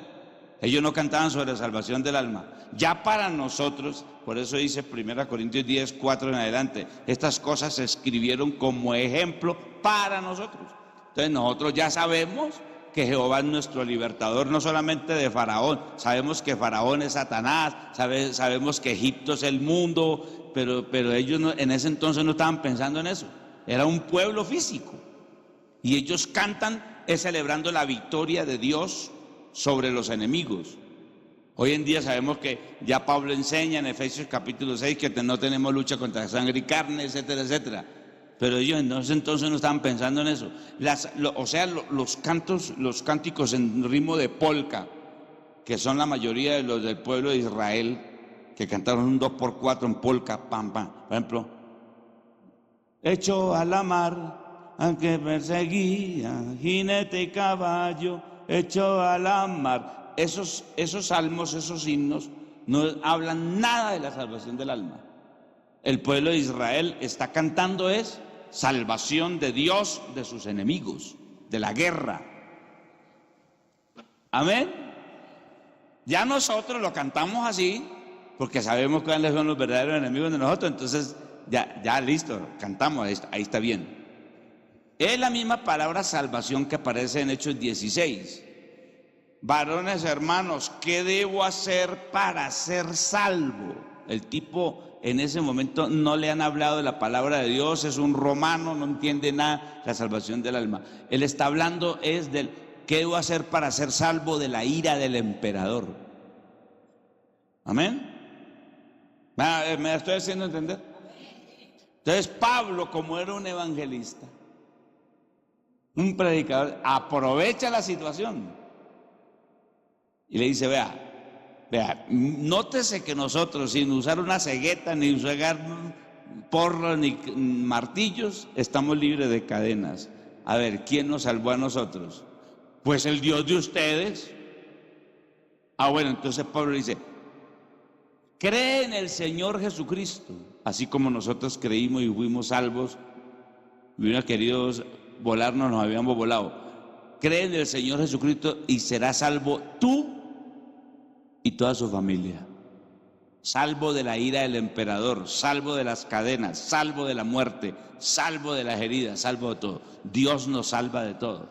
Ellos no cantaban sobre la salvación del alma. Ya para nosotros, por eso dice 1 Corintios 10, 4 en adelante, estas cosas se escribieron como ejemplo para nosotros. Entonces nosotros ya sabemos que Jehová es nuestro libertador, no solamente de Faraón. Sabemos que Faraón es Satanás, sabemos que Egipto es el mundo, pero ellos en ese entonces no estaban pensando en eso. Era un pueblo físico. Y ellos cantan celebrando la victoria de Dios sobre los enemigos. Hoy en día sabemos que ya Pablo enseña en Efesios capítulo 6 que no tenemos lucha contra sangre y carne, etcétera, etcétera. Pero ellos entonces no estaban pensando en eso. Los cánticos en ritmo de polka, que son la mayoría de los del pueblo de Israel, que cantaron un 2x4 en polka, pam, pam. Por ejemplo, echó a la mar, aunque perseguía, jinete y caballo, echó a la mar. Esos salmos, esos himnos, no hablan nada de la salvación del alma. El pueblo de Israel está cantando salvación de Dios de sus enemigos, de la guerra. Amén. Ya nosotros lo cantamos así porque sabemos cuáles son los verdaderos enemigos de nosotros. Entonces ya listo, cantamos, ahí está bien. Es la misma palabra salvación que aparece en Hechos 16. Varones hermanos, ¿qué debo hacer para ser salvo? El tipo en ese momento no le han hablado de la palabra de Dios, es un romano, no entiende nada, la salvación del alma. Él está hablando del ¿qué debo hacer para ser salvo de la ira del emperador? Amén. ¿Me estoy haciendo entender? Entonces Pablo, como era un evangelista, un predicador, aprovecha la situación y le dice: vea, nótese que nosotros, sin usar una cegueta, ni usar porros, ni martillos, estamos libres de cadenas. A ver, ¿quién nos salvó a nosotros? Pues el Dios de ustedes. Bueno, entonces Pablo dice: cree en el Señor Jesucristo, así como nosotros creímos y fuimos salvos. Hubiera querido volarnos, nos habíamos volado. Cree en el Señor Jesucristo y serás salvo tú y toda su familia. Salvo de la ira del emperador, salvo de las cadenas, salvo de la muerte, salvo de las heridas, salvo de todo. Dios nos salva de todo.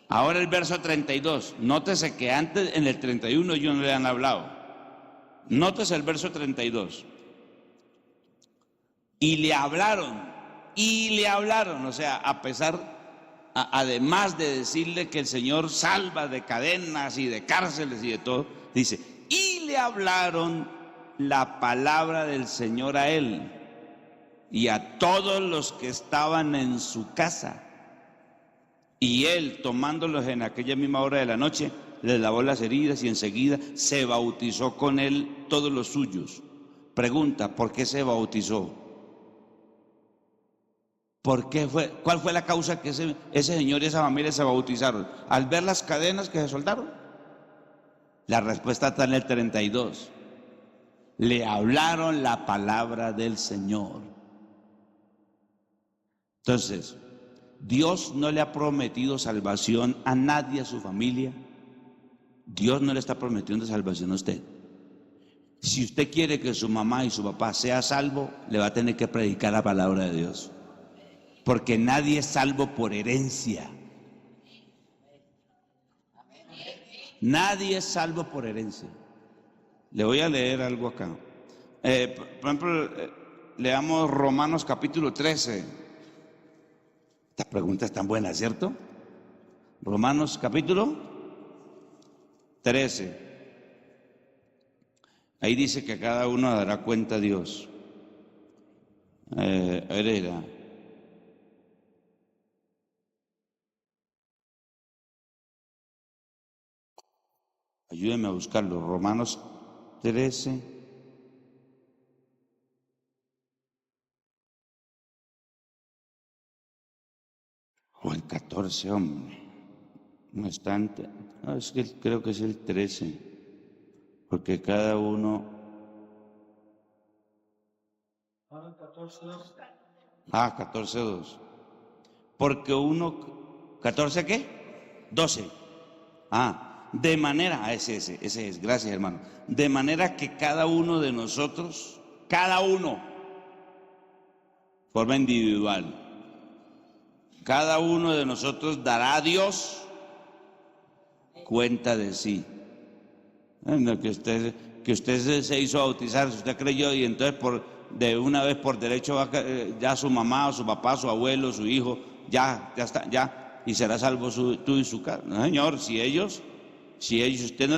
Ahora el verso 32, nótese que antes en el 31 ellos no le han hablado. Nótese el verso 32. y le hablaron, o sea, además de decirle que el Señor salva de cadenas y de cárceles y de todo, dice, y le hablaron la palabra del Señor a él y a todos los que estaban en su casa. Y él, tomándolos en aquella misma hora de la noche, les lavó las heridas y enseguida se bautizó con él todos los suyos. Pregunta, ¿por qué se bautizó? ¿Cuál fue la causa que ese señor y esa familia se bautizaron? ¿Al ver las cadenas que se soltaron? La respuesta está en el 32. Le hablaron la palabra del Señor. Entonces, Dios no le ha prometido salvación a nadie, a su familia. Dios no le está prometiendo salvación a usted. Si usted quiere que su mamá y su papá sea salvo, le va a tener que predicar la palabra de Dios. Porque nadie es salvo por herencia. Nadie es salvo por herencia. Le voy a leer algo acá. Por ejemplo, leamos Romanos capítulo 13. Estas preguntas están buenas, ¿cierto? Romanos capítulo 13. Ahí dice que cada uno dará cuenta a Dios. Hereda. Ayúdenme a buscarlo. Romanos 13. O el 14, hombre. No están. No, es que creo que es el 13. Porque cada uno. 14:2. Porque uno. ¿14 qué? 12. De manera, ese es, gracias hermano. De manera que cada uno de nosotros, forma individual, cada uno de nosotros dará a Dios cuenta de sí. Que usted se hizo bautizar, si usted creyó y entonces de una vez por derecho ya su mamá o su papá, su abuelo, su hijo, ya está, ya, y será salvo tú y su casa. No, señor, si usted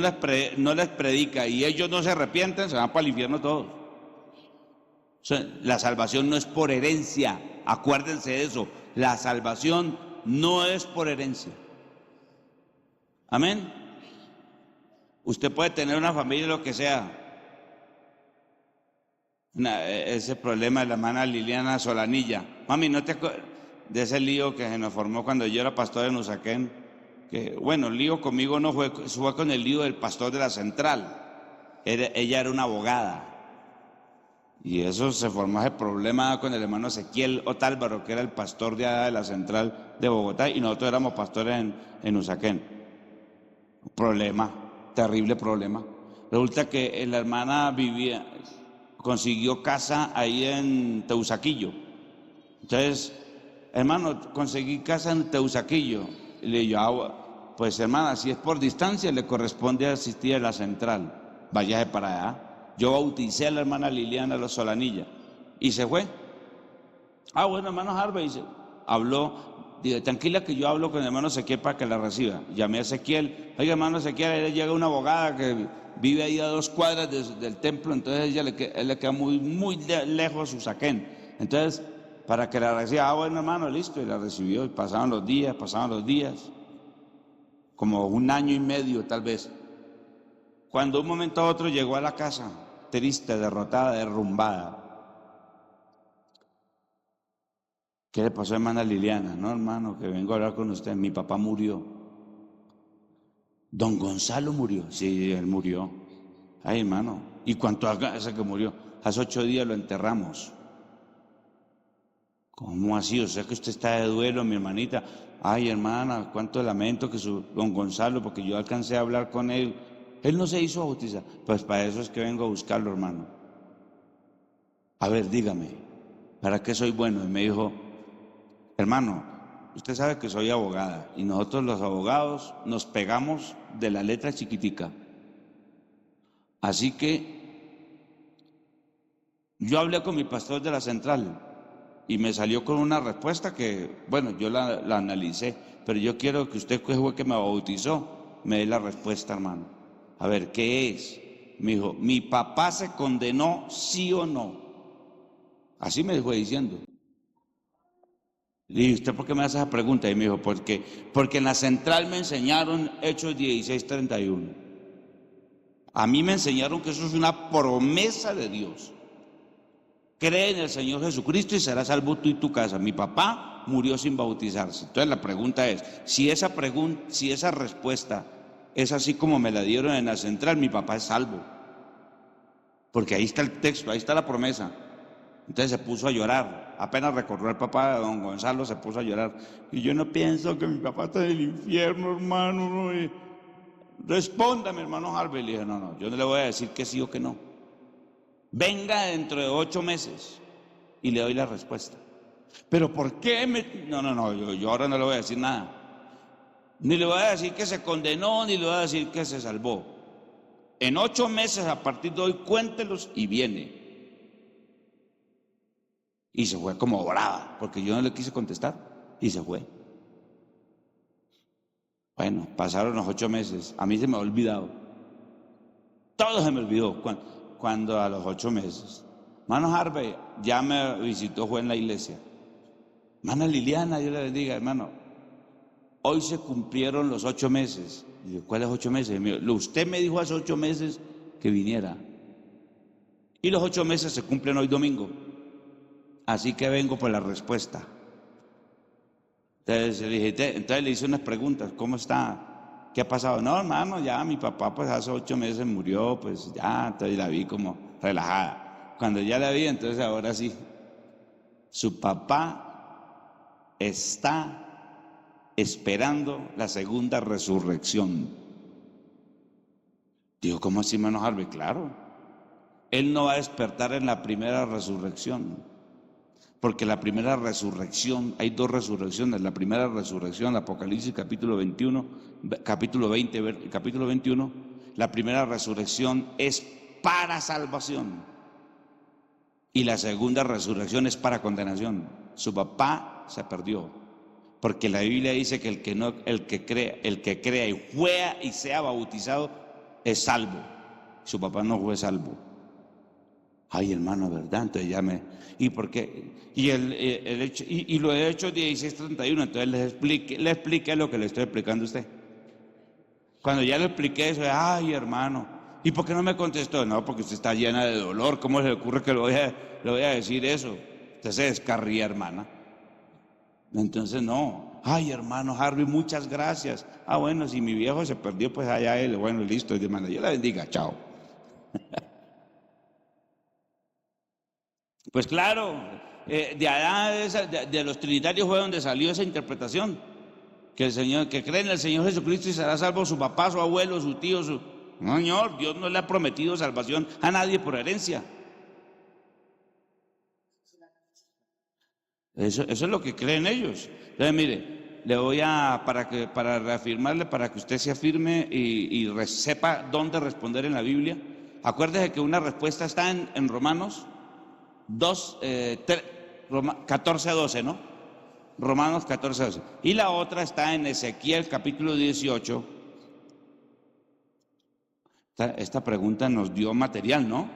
no les predica y ellos no se arrepienten, se van para el infierno todos. O sea, la salvación no es por herencia, acuérdense de eso, la salvación no es por herencia. Amén. Usted puede tener una familia, lo que sea. Ese problema de la hermana Liliana Solanilla. Mami, ¿no te acuerdas de ese lío que se nos formó cuando yo era pastor en Usaquén? Que, bueno, el lío conmigo no fue con el lío del pastor de la central. Ella era una abogada. Y eso se formó ese problema con el hermano Ezequiel Otálvaro, que era el pastor de la central de Bogotá, y nosotros éramos pastores en Usaquén. Problema, terrible problema. Resulta que la hermana consiguió casa ahí en Teusaquillo. Entonces, hermano, conseguí casa en Teusaquillo. Y le digo, pues hermana, si es por distancia, le corresponde asistir a la central. Váyase para allá. Yo bauticé a la hermana Liliana Solanilla y se fue. Bueno, hermano Harvey, habló, dice, tranquila que yo hablo con el hermano Ezequiel para que la reciba. Llamé a Ezequiel, oiga, hermano Ezequiel, ahí llega una abogada que vive ahí a 2 cuadras del templo, entonces él le queda muy, muy lejos Usaquén. Entonces, para que la reciba, bueno, hermano, listo, y la recibió, y pasaron los días, como 1 año y medio tal vez. Cuando de un momento a otro llegó a la casa, triste, derrotada, derrumbada. ¿Qué le pasó a hermana Liliana? No, hermano, que vengo a hablar con usted, mi papá murió. Don Gonzalo murió. Sí, él murió. Ay, hermano, ¿y cuánto hace que murió? Hace 8 días lo enterramos. ¿Cómo así? O sea que usted está de duelo, mi hermanita. Ay, hermana, cuánto lamento que don Gonzalo, porque yo alcancé a hablar con él. Él no se hizo bautizar. Pues para eso es que vengo a buscarlo, hermano. A ver, dígame, ¿para qué soy bueno? Y me dijo, hermano, usted sabe que soy abogada y nosotros los abogados nos pegamos de la letra chiquitica. Así que Yo hablé con mi pastor de la central y me salió con una respuesta que, bueno, yo la analicé, pero yo quiero que usted, que fue que me bautizó, me dé la respuesta, hermano. A ver, ¿qué es? Me dijo, ¿mi papá se condenó, sí o no? Así me fue diciendo. Le dije, ¿usted por qué me hace esa pregunta? Y me dijo, porque en la central me enseñaron Hechos 16:31. A mí me enseñaron que eso es una promesa de Dios. Cree en el Señor Jesucristo y serás salvo tú y tu casa. Mi papá murió sin bautizarse. Entonces la pregunta es, si esa respuesta es así como me la dieron en la central, mi papá es salvo. Porque ahí está el texto, ahí está la promesa. Entonces se puso a llorar. Apenas recordó el papá de don Gonzalo, se puso a llorar. Y yo no pienso que mi papá está en el infierno, hermano. No. Respóndame, hermano Harvey. Le dije, no, yo no le voy a decir que sí o que no. Venga dentro de 8 meses y le doy la respuesta. Pero ¿por qué No, yo ahora no le voy a decir nada. Ni le voy a decir que se condenó, ni le voy a decir que se salvó. En 8 meses, a partir de hoy, cuéntelos y viene. Y se fue como brava, porque yo no le quise contestar, y se fue. Bueno, pasaron los 8 meses, a mí se me ha olvidado. Todo se me olvidó cuando a los 8 meses. Hermano Harvey ya me visitó, fue en la iglesia. Hermana Liliana, Dios le bendiga, hermano. Hoy se cumplieron los 8 meses. Y yo, ¿cuáles 8 meses? Usted me dijo hace 8 meses que viniera. Y los 8 meses se cumplen hoy domingo. Así que vengo por la respuesta. Entonces le hice unas preguntas. ¿Cómo está? ¿Qué ha pasado? No, hermano, ya mi papá pues hace 8 meses murió, pues ya, entonces la vi como relajada. Cuando ya la vi, entonces ahora sí, su papá está esperando la segunda resurrección. Digo, ¿cómo así, hermano Harvey? Claro, él no va a despertar en la primera resurrección, porque la primera resurrección, hay 2 resurrecciones. La primera resurrección, Apocalipsis capítulo 21, capítulo 20, capítulo 21, la primera resurrección es para salvación y la segunda resurrección es para condenación. Su papá se perdió, porque la Biblia dice que el que crea y juega y sea bautizado es salvo. Su papá no fue salvo. Ay, hermano, ¿verdad? Entonces ya ¿y por qué? Y lo he hecho 16:31, entonces le expliqué lo que le estoy explicando a usted. Cuando ya le expliqué eso, ay, hermano, ¿y por qué no me contestó? No, porque usted está llena de dolor, ¿cómo se le ocurre que le voy a decir eso? Usted se descarría, hermana. Entonces no, ay, hermano Harvey, muchas gracias. Ah, bueno, si mi viejo se perdió, pues allá él, bueno, listo, hermano, Dios la bendiga, chao. Pues claro, de allá de los trinitarios fue donde salió esa interpretación, que cree en el Señor Jesucristo y será salvo su papá, su abuelo, su tío, No, señor, Dios no le ha prometido salvación a nadie por herencia. Eso es lo que creen ellos. Entonces, mire, le voy para reafirmarle, para que usted se afirme y sepa dónde responder en la Biblia. Acuérdese que una respuesta está en Romanos 14:12, ¿no? Romanos 14:12. Y la otra está en Ezequiel capítulo 18. Esta pregunta nos dio material, ¿no?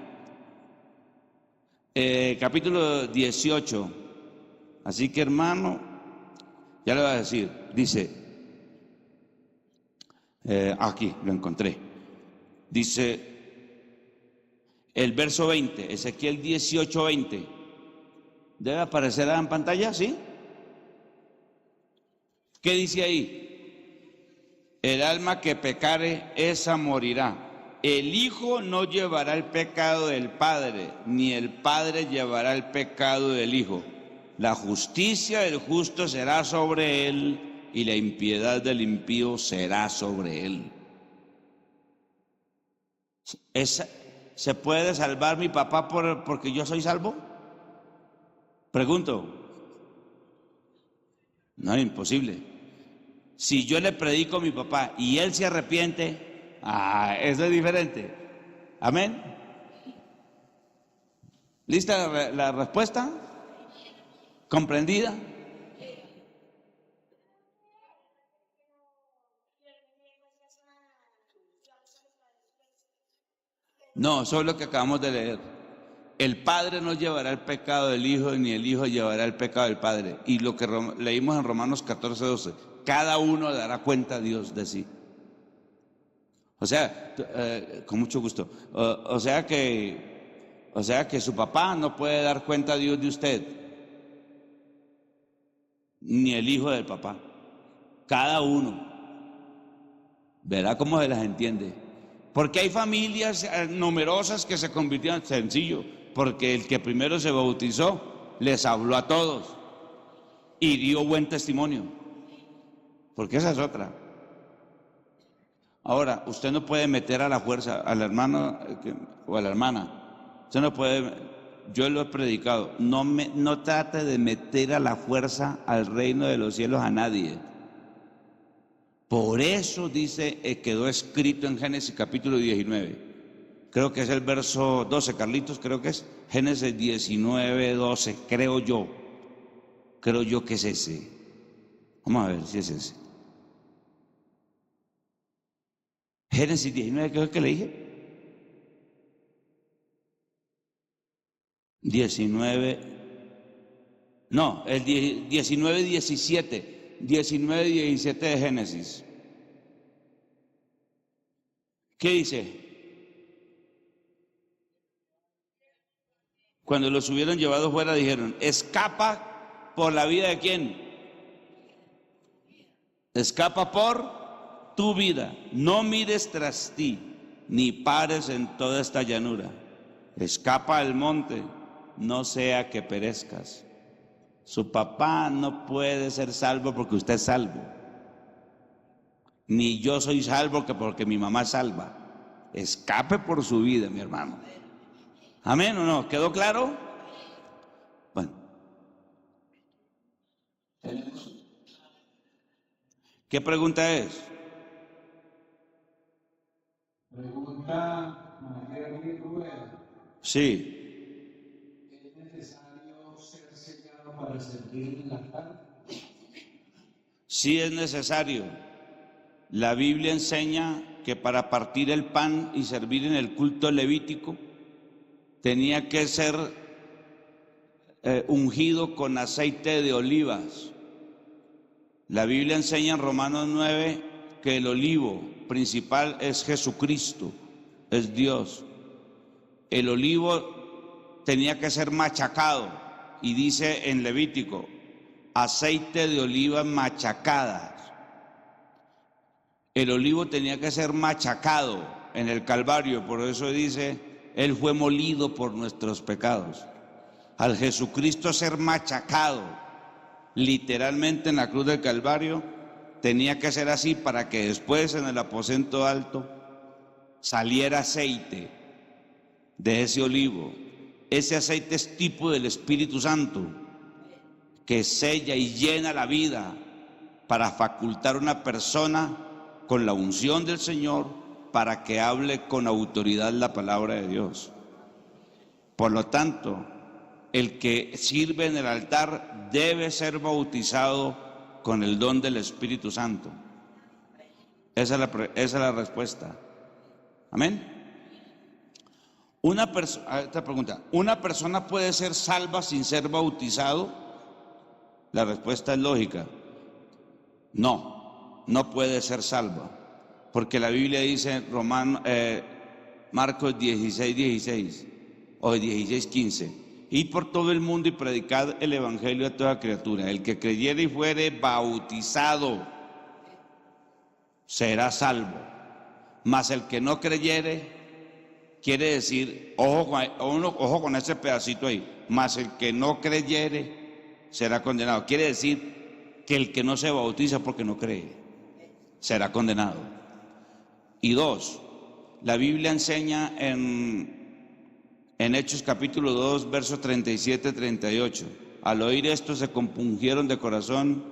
Capítulo 18. Así que, hermano, ya le voy a decir, dice, aquí lo encontré. Dice el verso 20, Ezequiel 18:20. ¿Debe aparecer en pantalla? ¿Sí? ¿Qué dice ahí? El alma que pecare, esa morirá. El Hijo no llevará el pecado del Padre, ni el Padre llevará el pecado del Hijo. La justicia del justo será sobre él, y la impiedad del impío será sobre él. ¿Se puede salvar mi papá porque yo soy salvo? Pregunto. No, es imposible. Si yo le predico a mi papá y él se arrepiente, eso es diferente. Amén. ¿Lista la respuesta? ¿Comprendida? No, eso es lo que acabamos de leer. El Padre no llevará el pecado del Hijo, ni el Hijo llevará el pecado del Padre. Y lo que leímos en Romanos 14:12, cada uno dará cuenta a Dios de sí. O sea, con mucho gusto. O sea que su papá no puede dar cuenta a Dios de usted, ni el hijo del papá. Cada uno. Verá cómo se las entiende. Porque hay familias numerosas que se convirtieron, sencillo, porque el que primero se bautizó les habló a todos y dio buen testimonio. Porque esa es otra. Ahora, usted no puede meter a la fuerza al hermano o a la hermana. Usted no puede, yo lo he predicado, no trate de meter a la fuerza al reino de los cielos a nadie. Por eso dice, quedó escrito en Génesis capítulo 19. Creo que es el verso 12, Carlitos, creo que es Génesis 19, 12, creo yo que es ese. Vamos a ver si es ese. Génesis 19, creo que le dije. 19, no, el 19, 17, 19, 17 de Génesis. ¿Qué dice? Cuando los hubieron llevado fuera dijeron, escapa por la vida de quién. Escapa por tu vida, no mires tras ti, ni pares en toda esta llanura. Escapa al monte, no sea que perezcas. Su papá no puede ser salvo porque usted es salvo. Ni yo soy salvo porque mi mamá es salva. Escape por su vida, mi hermano. ¿Amén o no? ¿Quedó claro? Bueno. ¿Qué pregunta es? Pregunta María Rueda. Sí. ¿Es necesario ser sellado para servir en el altar? Sí es necesario. La Biblia enseña que para partir el pan y servir en el culto levítico tenía que ser ungido con aceite de olivas. La Biblia enseña en Romanos 9 que el olivo principal es Jesucristo, es Dios. El olivo tenía que ser machacado y dice en Levítico, aceite de olivas machacadas. El olivo tenía que ser machacado en el Calvario, por eso dice, Él fue molido por nuestros pecados. Al Jesucristo ser machacado, literalmente en la cruz del Calvario, tenía que ser así para que después en el aposento alto saliera aceite de ese olivo. Ese aceite es tipo del Espíritu Santo que sella y llena la vida para facultar a una persona con la unción del Señor para que hable con autoridad la palabra de Dios. Por lo tanto, el que sirve en el altar debe ser bautizado con el don del Espíritu Santo. Esa es la respuesta. Amén. Esta pregunta, ¿una persona puede ser salva sin ser bautizado? La respuesta es lógica. No puede ser salva. Porque la Biblia dice en Marcos 16:16 o 16:15. Id por todo el mundo y predicad el evangelio a toda criatura. El que creyere y fuere bautizado será salvo. Mas el que no creyere, quiere decir, ojo con ese pedacito ahí, mas el que no creyere será condenado. Quiere decir que el que no se bautiza porque no cree, será condenado. Y dos, la Biblia enseña en Hechos capítulo 2, versos 37-38. Al oír esto se compungieron de corazón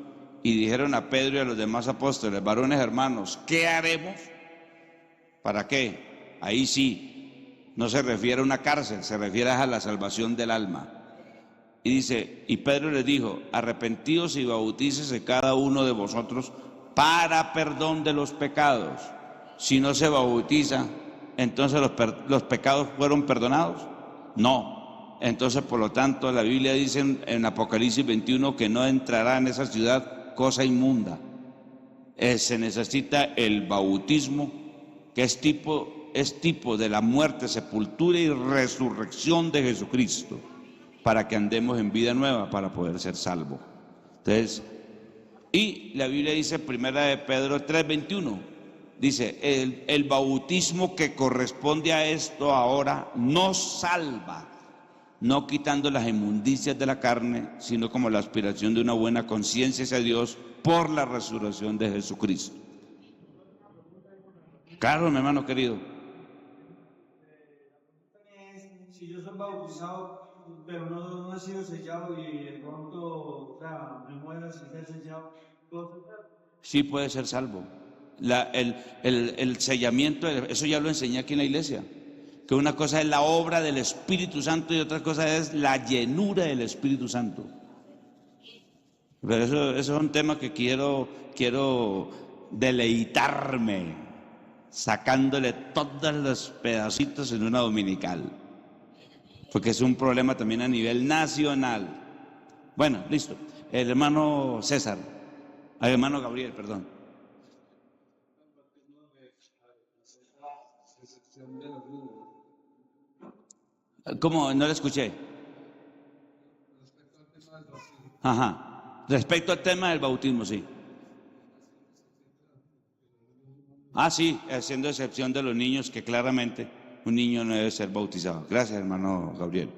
y dijeron a Pedro y a los demás apóstoles, varones hermanos, ¿qué haremos? ¿Para qué? Ahí sí, no se refiere a una cárcel, se refiere a la salvación del alma. Y dice, y Pedro les dijo, arrepentíos y bautícese cada uno de vosotros para perdón de los pecados. Si no se bautiza, entonces los pecados fueron perdonados. No. Entonces, por lo tanto, la Biblia dice en Apocalipsis 21 que no entrará en esa ciudad cosa inmunda. Se necesita el bautismo, que es tipo de la muerte, sepultura y resurrección de Jesucristo, para que andemos en vida nueva, para poder ser salvos. Entonces, y la Biblia dice, primera de Pedro 3:21, dice, el bautismo que corresponde a esto ahora nos salva, no quitando las inmundicias de la carne, sino como la aspiración de una buena conciencia hacia Dios por la resurrección de Jesucristo. Claro, mi hermano querido. Si yo soy bautizado, pero no he sido sellado y de pronto, o sea, me muero sin ser sellado, ¿puedo ser salvo? Sí puede ser salvo. El sellamiento, eso ya lo enseñé aquí en la iglesia, que una cosa es la obra del Espíritu Santo y otra cosa es la llenura del Espíritu Santo. Pero eso es un tema que quiero deleitarme sacándole todos los pedacitos en una dominical, porque es un problema también a nivel nacional. Bueno, listo. El hermano César, el hermano Gabriel, perdón. ¿Cómo? No le escuché. Ajá. Respecto al tema del bautismo, sí. Ah, sí, haciendo excepción de los niños, que claramente un niño no debe ser bautizado. Gracias, hermano Gabriel.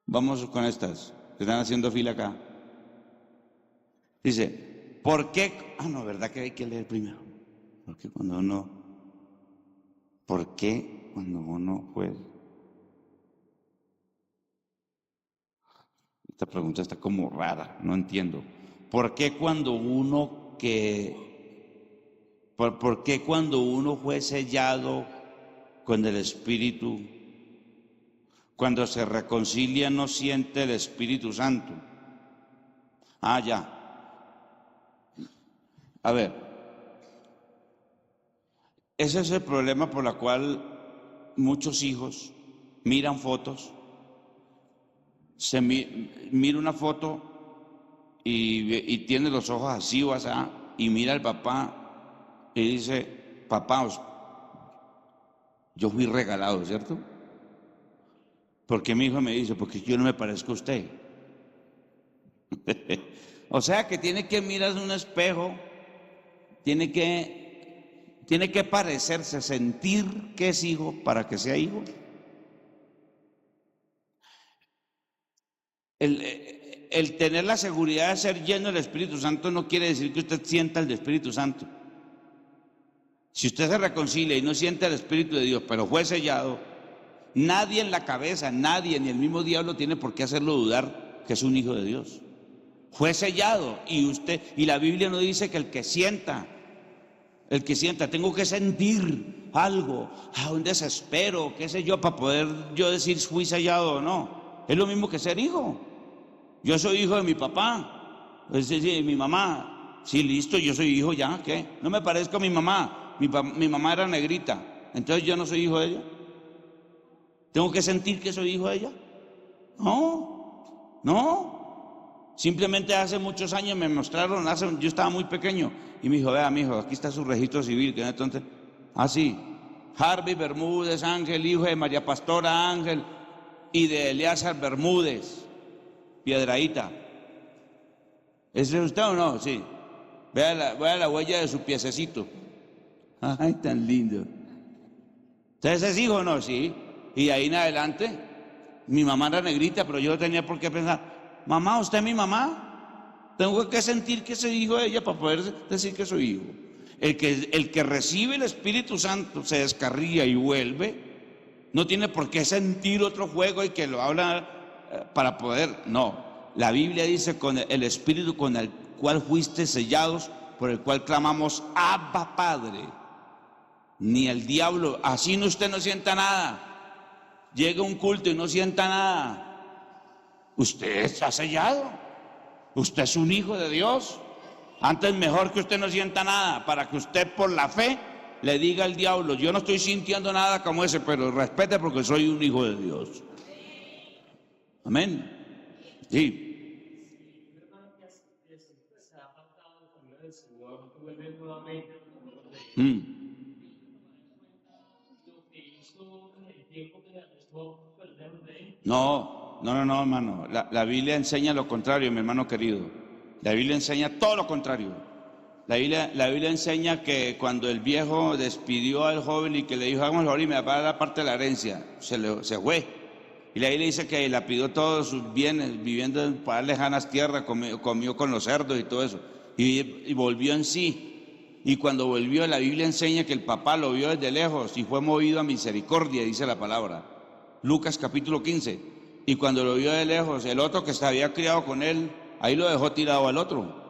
Vamos con estas, que están haciendo fila acá. Dice, ¿por qué? Ah, no, ¿verdad que hay que leer primero? ¿Por qué cuando uno fue? Esta pregunta está como rara, no entiendo. ¿Por qué cuando uno fue sellado con el Espíritu, cuando se reconcilia no siente el Espíritu Santo? Ah, ya. A ver, ese es el problema por el cual muchos hijos miran fotos, mira una foto y tiene los ojos así o así, y mira al papá y dice, papá, yo fui regalado, ¿cierto? Porque mi hijo me dice, porque yo no me parezco a usted. O sea que tiene que mirar en un espejo, tiene que parecerse, sentir que es hijo para que sea hijo. El tener la seguridad de ser lleno del Espíritu Santo no quiere decir que usted sienta el Espíritu Santo. Si usted se reconcilia y no siente el Espíritu de Dios, pero fue sellado, nadie en la cabeza, nadie, ni el mismo diablo tiene por qué hacerlo dudar que es un hijo de Dios. Fue sellado y la Biblia no dice que el que sienta, tengo que sentir algo, un desespero, qué sé yo, para poder yo decir fui sellado o no. Es lo mismo que ser hijo. Yo soy hijo de mi papá, de mi mamá. Sí, listo, yo soy hijo ya, ¿qué? No me parezco a mi mamá. Mi mamá era negrita, entonces yo no soy hijo de ella. ¿Tengo que sentir que soy hijo de ella? No. Simplemente hace muchos años me mostraron, yo estaba muy pequeño, y me dijo, vea, mijo, aquí está su registro civil, que entonces, sí, Harvey Bermúdez Ángel, hijo de María Pastora Ángel y de Eleazar Bermúdez, Piedradita. ¿Ese es usted o no? Sí. Vea la huella de su piececito. Ay, tan lindo. ¿Entonces es hijo o no? Sí. Y de ahí en adelante, mi mamá era negrita, pero yo no tenía por qué pensar, mamá, ¿usted es mi mamá? Tengo que sentir que soy hijo de ella para poder decir que soy hijo. El que recibe el Espíritu Santo se descarría y vuelve, no tiene por qué sentir otro juego y que lo habla para poder, no. La Biblia dice con el Espíritu con el cual fuiste sellados, por el cual clamamos Abba Padre. Ni el diablo. Así no, usted no sienta nada. Llega un culto y no sienta nada. Usted está sellado. Usted es un hijo de Dios. Antes mejor que usted no sienta nada, para que usted por la fe le diga al diablo: yo no estoy sintiendo nada como ese, pero respete porque soy un hijo de Dios. Amén. Sí. No, hermano. La Biblia enseña lo contrario, mi hermano querido. La Biblia enseña todo lo contrario. La Biblia enseña que cuando el viejo despidió al joven y que le dijo: vamos a morir, me va a dar la parte de la herencia, se fue. Y la Biblia dice que lapidó todos sus bienes, viviendo en lejanas tierras, comió con los cerdos y todo eso. Y volvió en sí. Y cuando volvió, la Biblia enseña que el papá lo vio desde lejos y fue movido a misericordia, dice la palabra. Lucas capítulo 15. Y cuando lo vio de lejos, el otro que se había criado con él, ahí lo dejó tirado al otro.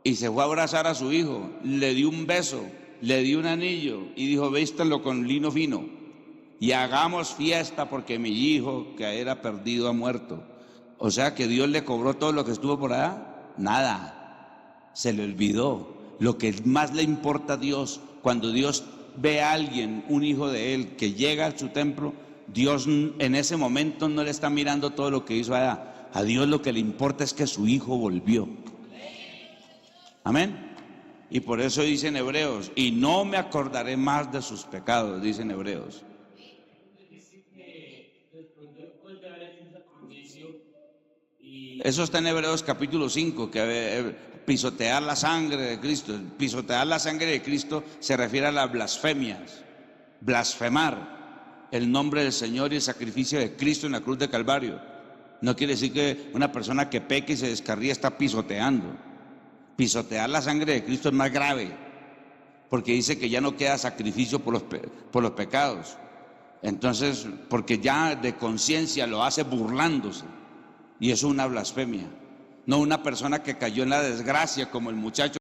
Y se fue a abrazar a su hijo, le dio un beso, le dio un anillo y dijo: vístanlo con lino fino y hagamos fiesta porque mi hijo que era perdido ha muerto. O sea que Dios le cobró todo lo que estuvo por allá. Nada, se le olvidó. Lo que más le importa a Dios, cuando Dios ve a alguien, un hijo de él, que llega a su templo, Dios en ese momento no le está mirando todo lo que hizo allá. A Dios lo que le importa es que su hijo volvió. Amén. Y por eso dicen Hebreos: y no me acordaré más de sus pecados, dicen Hebreos. Eso está en Hebreos capítulo 5, que pisotear la sangre de Cristo. Pisotear la sangre de Cristo se refiere a las blasfemias. Blasfemar el nombre del Señor y el sacrificio de Cristo en la cruz de Calvario. No quiere decir que una persona que peque y se descarría está pisoteando. Pisotear la sangre de Cristo es más grave, porque dice que ya no queda sacrificio por los pecados. Entonces, porque ya de conciencia lo hace burlándose, y eso es una blasfemia. No una persona que cayó en la desgracia como el muchacho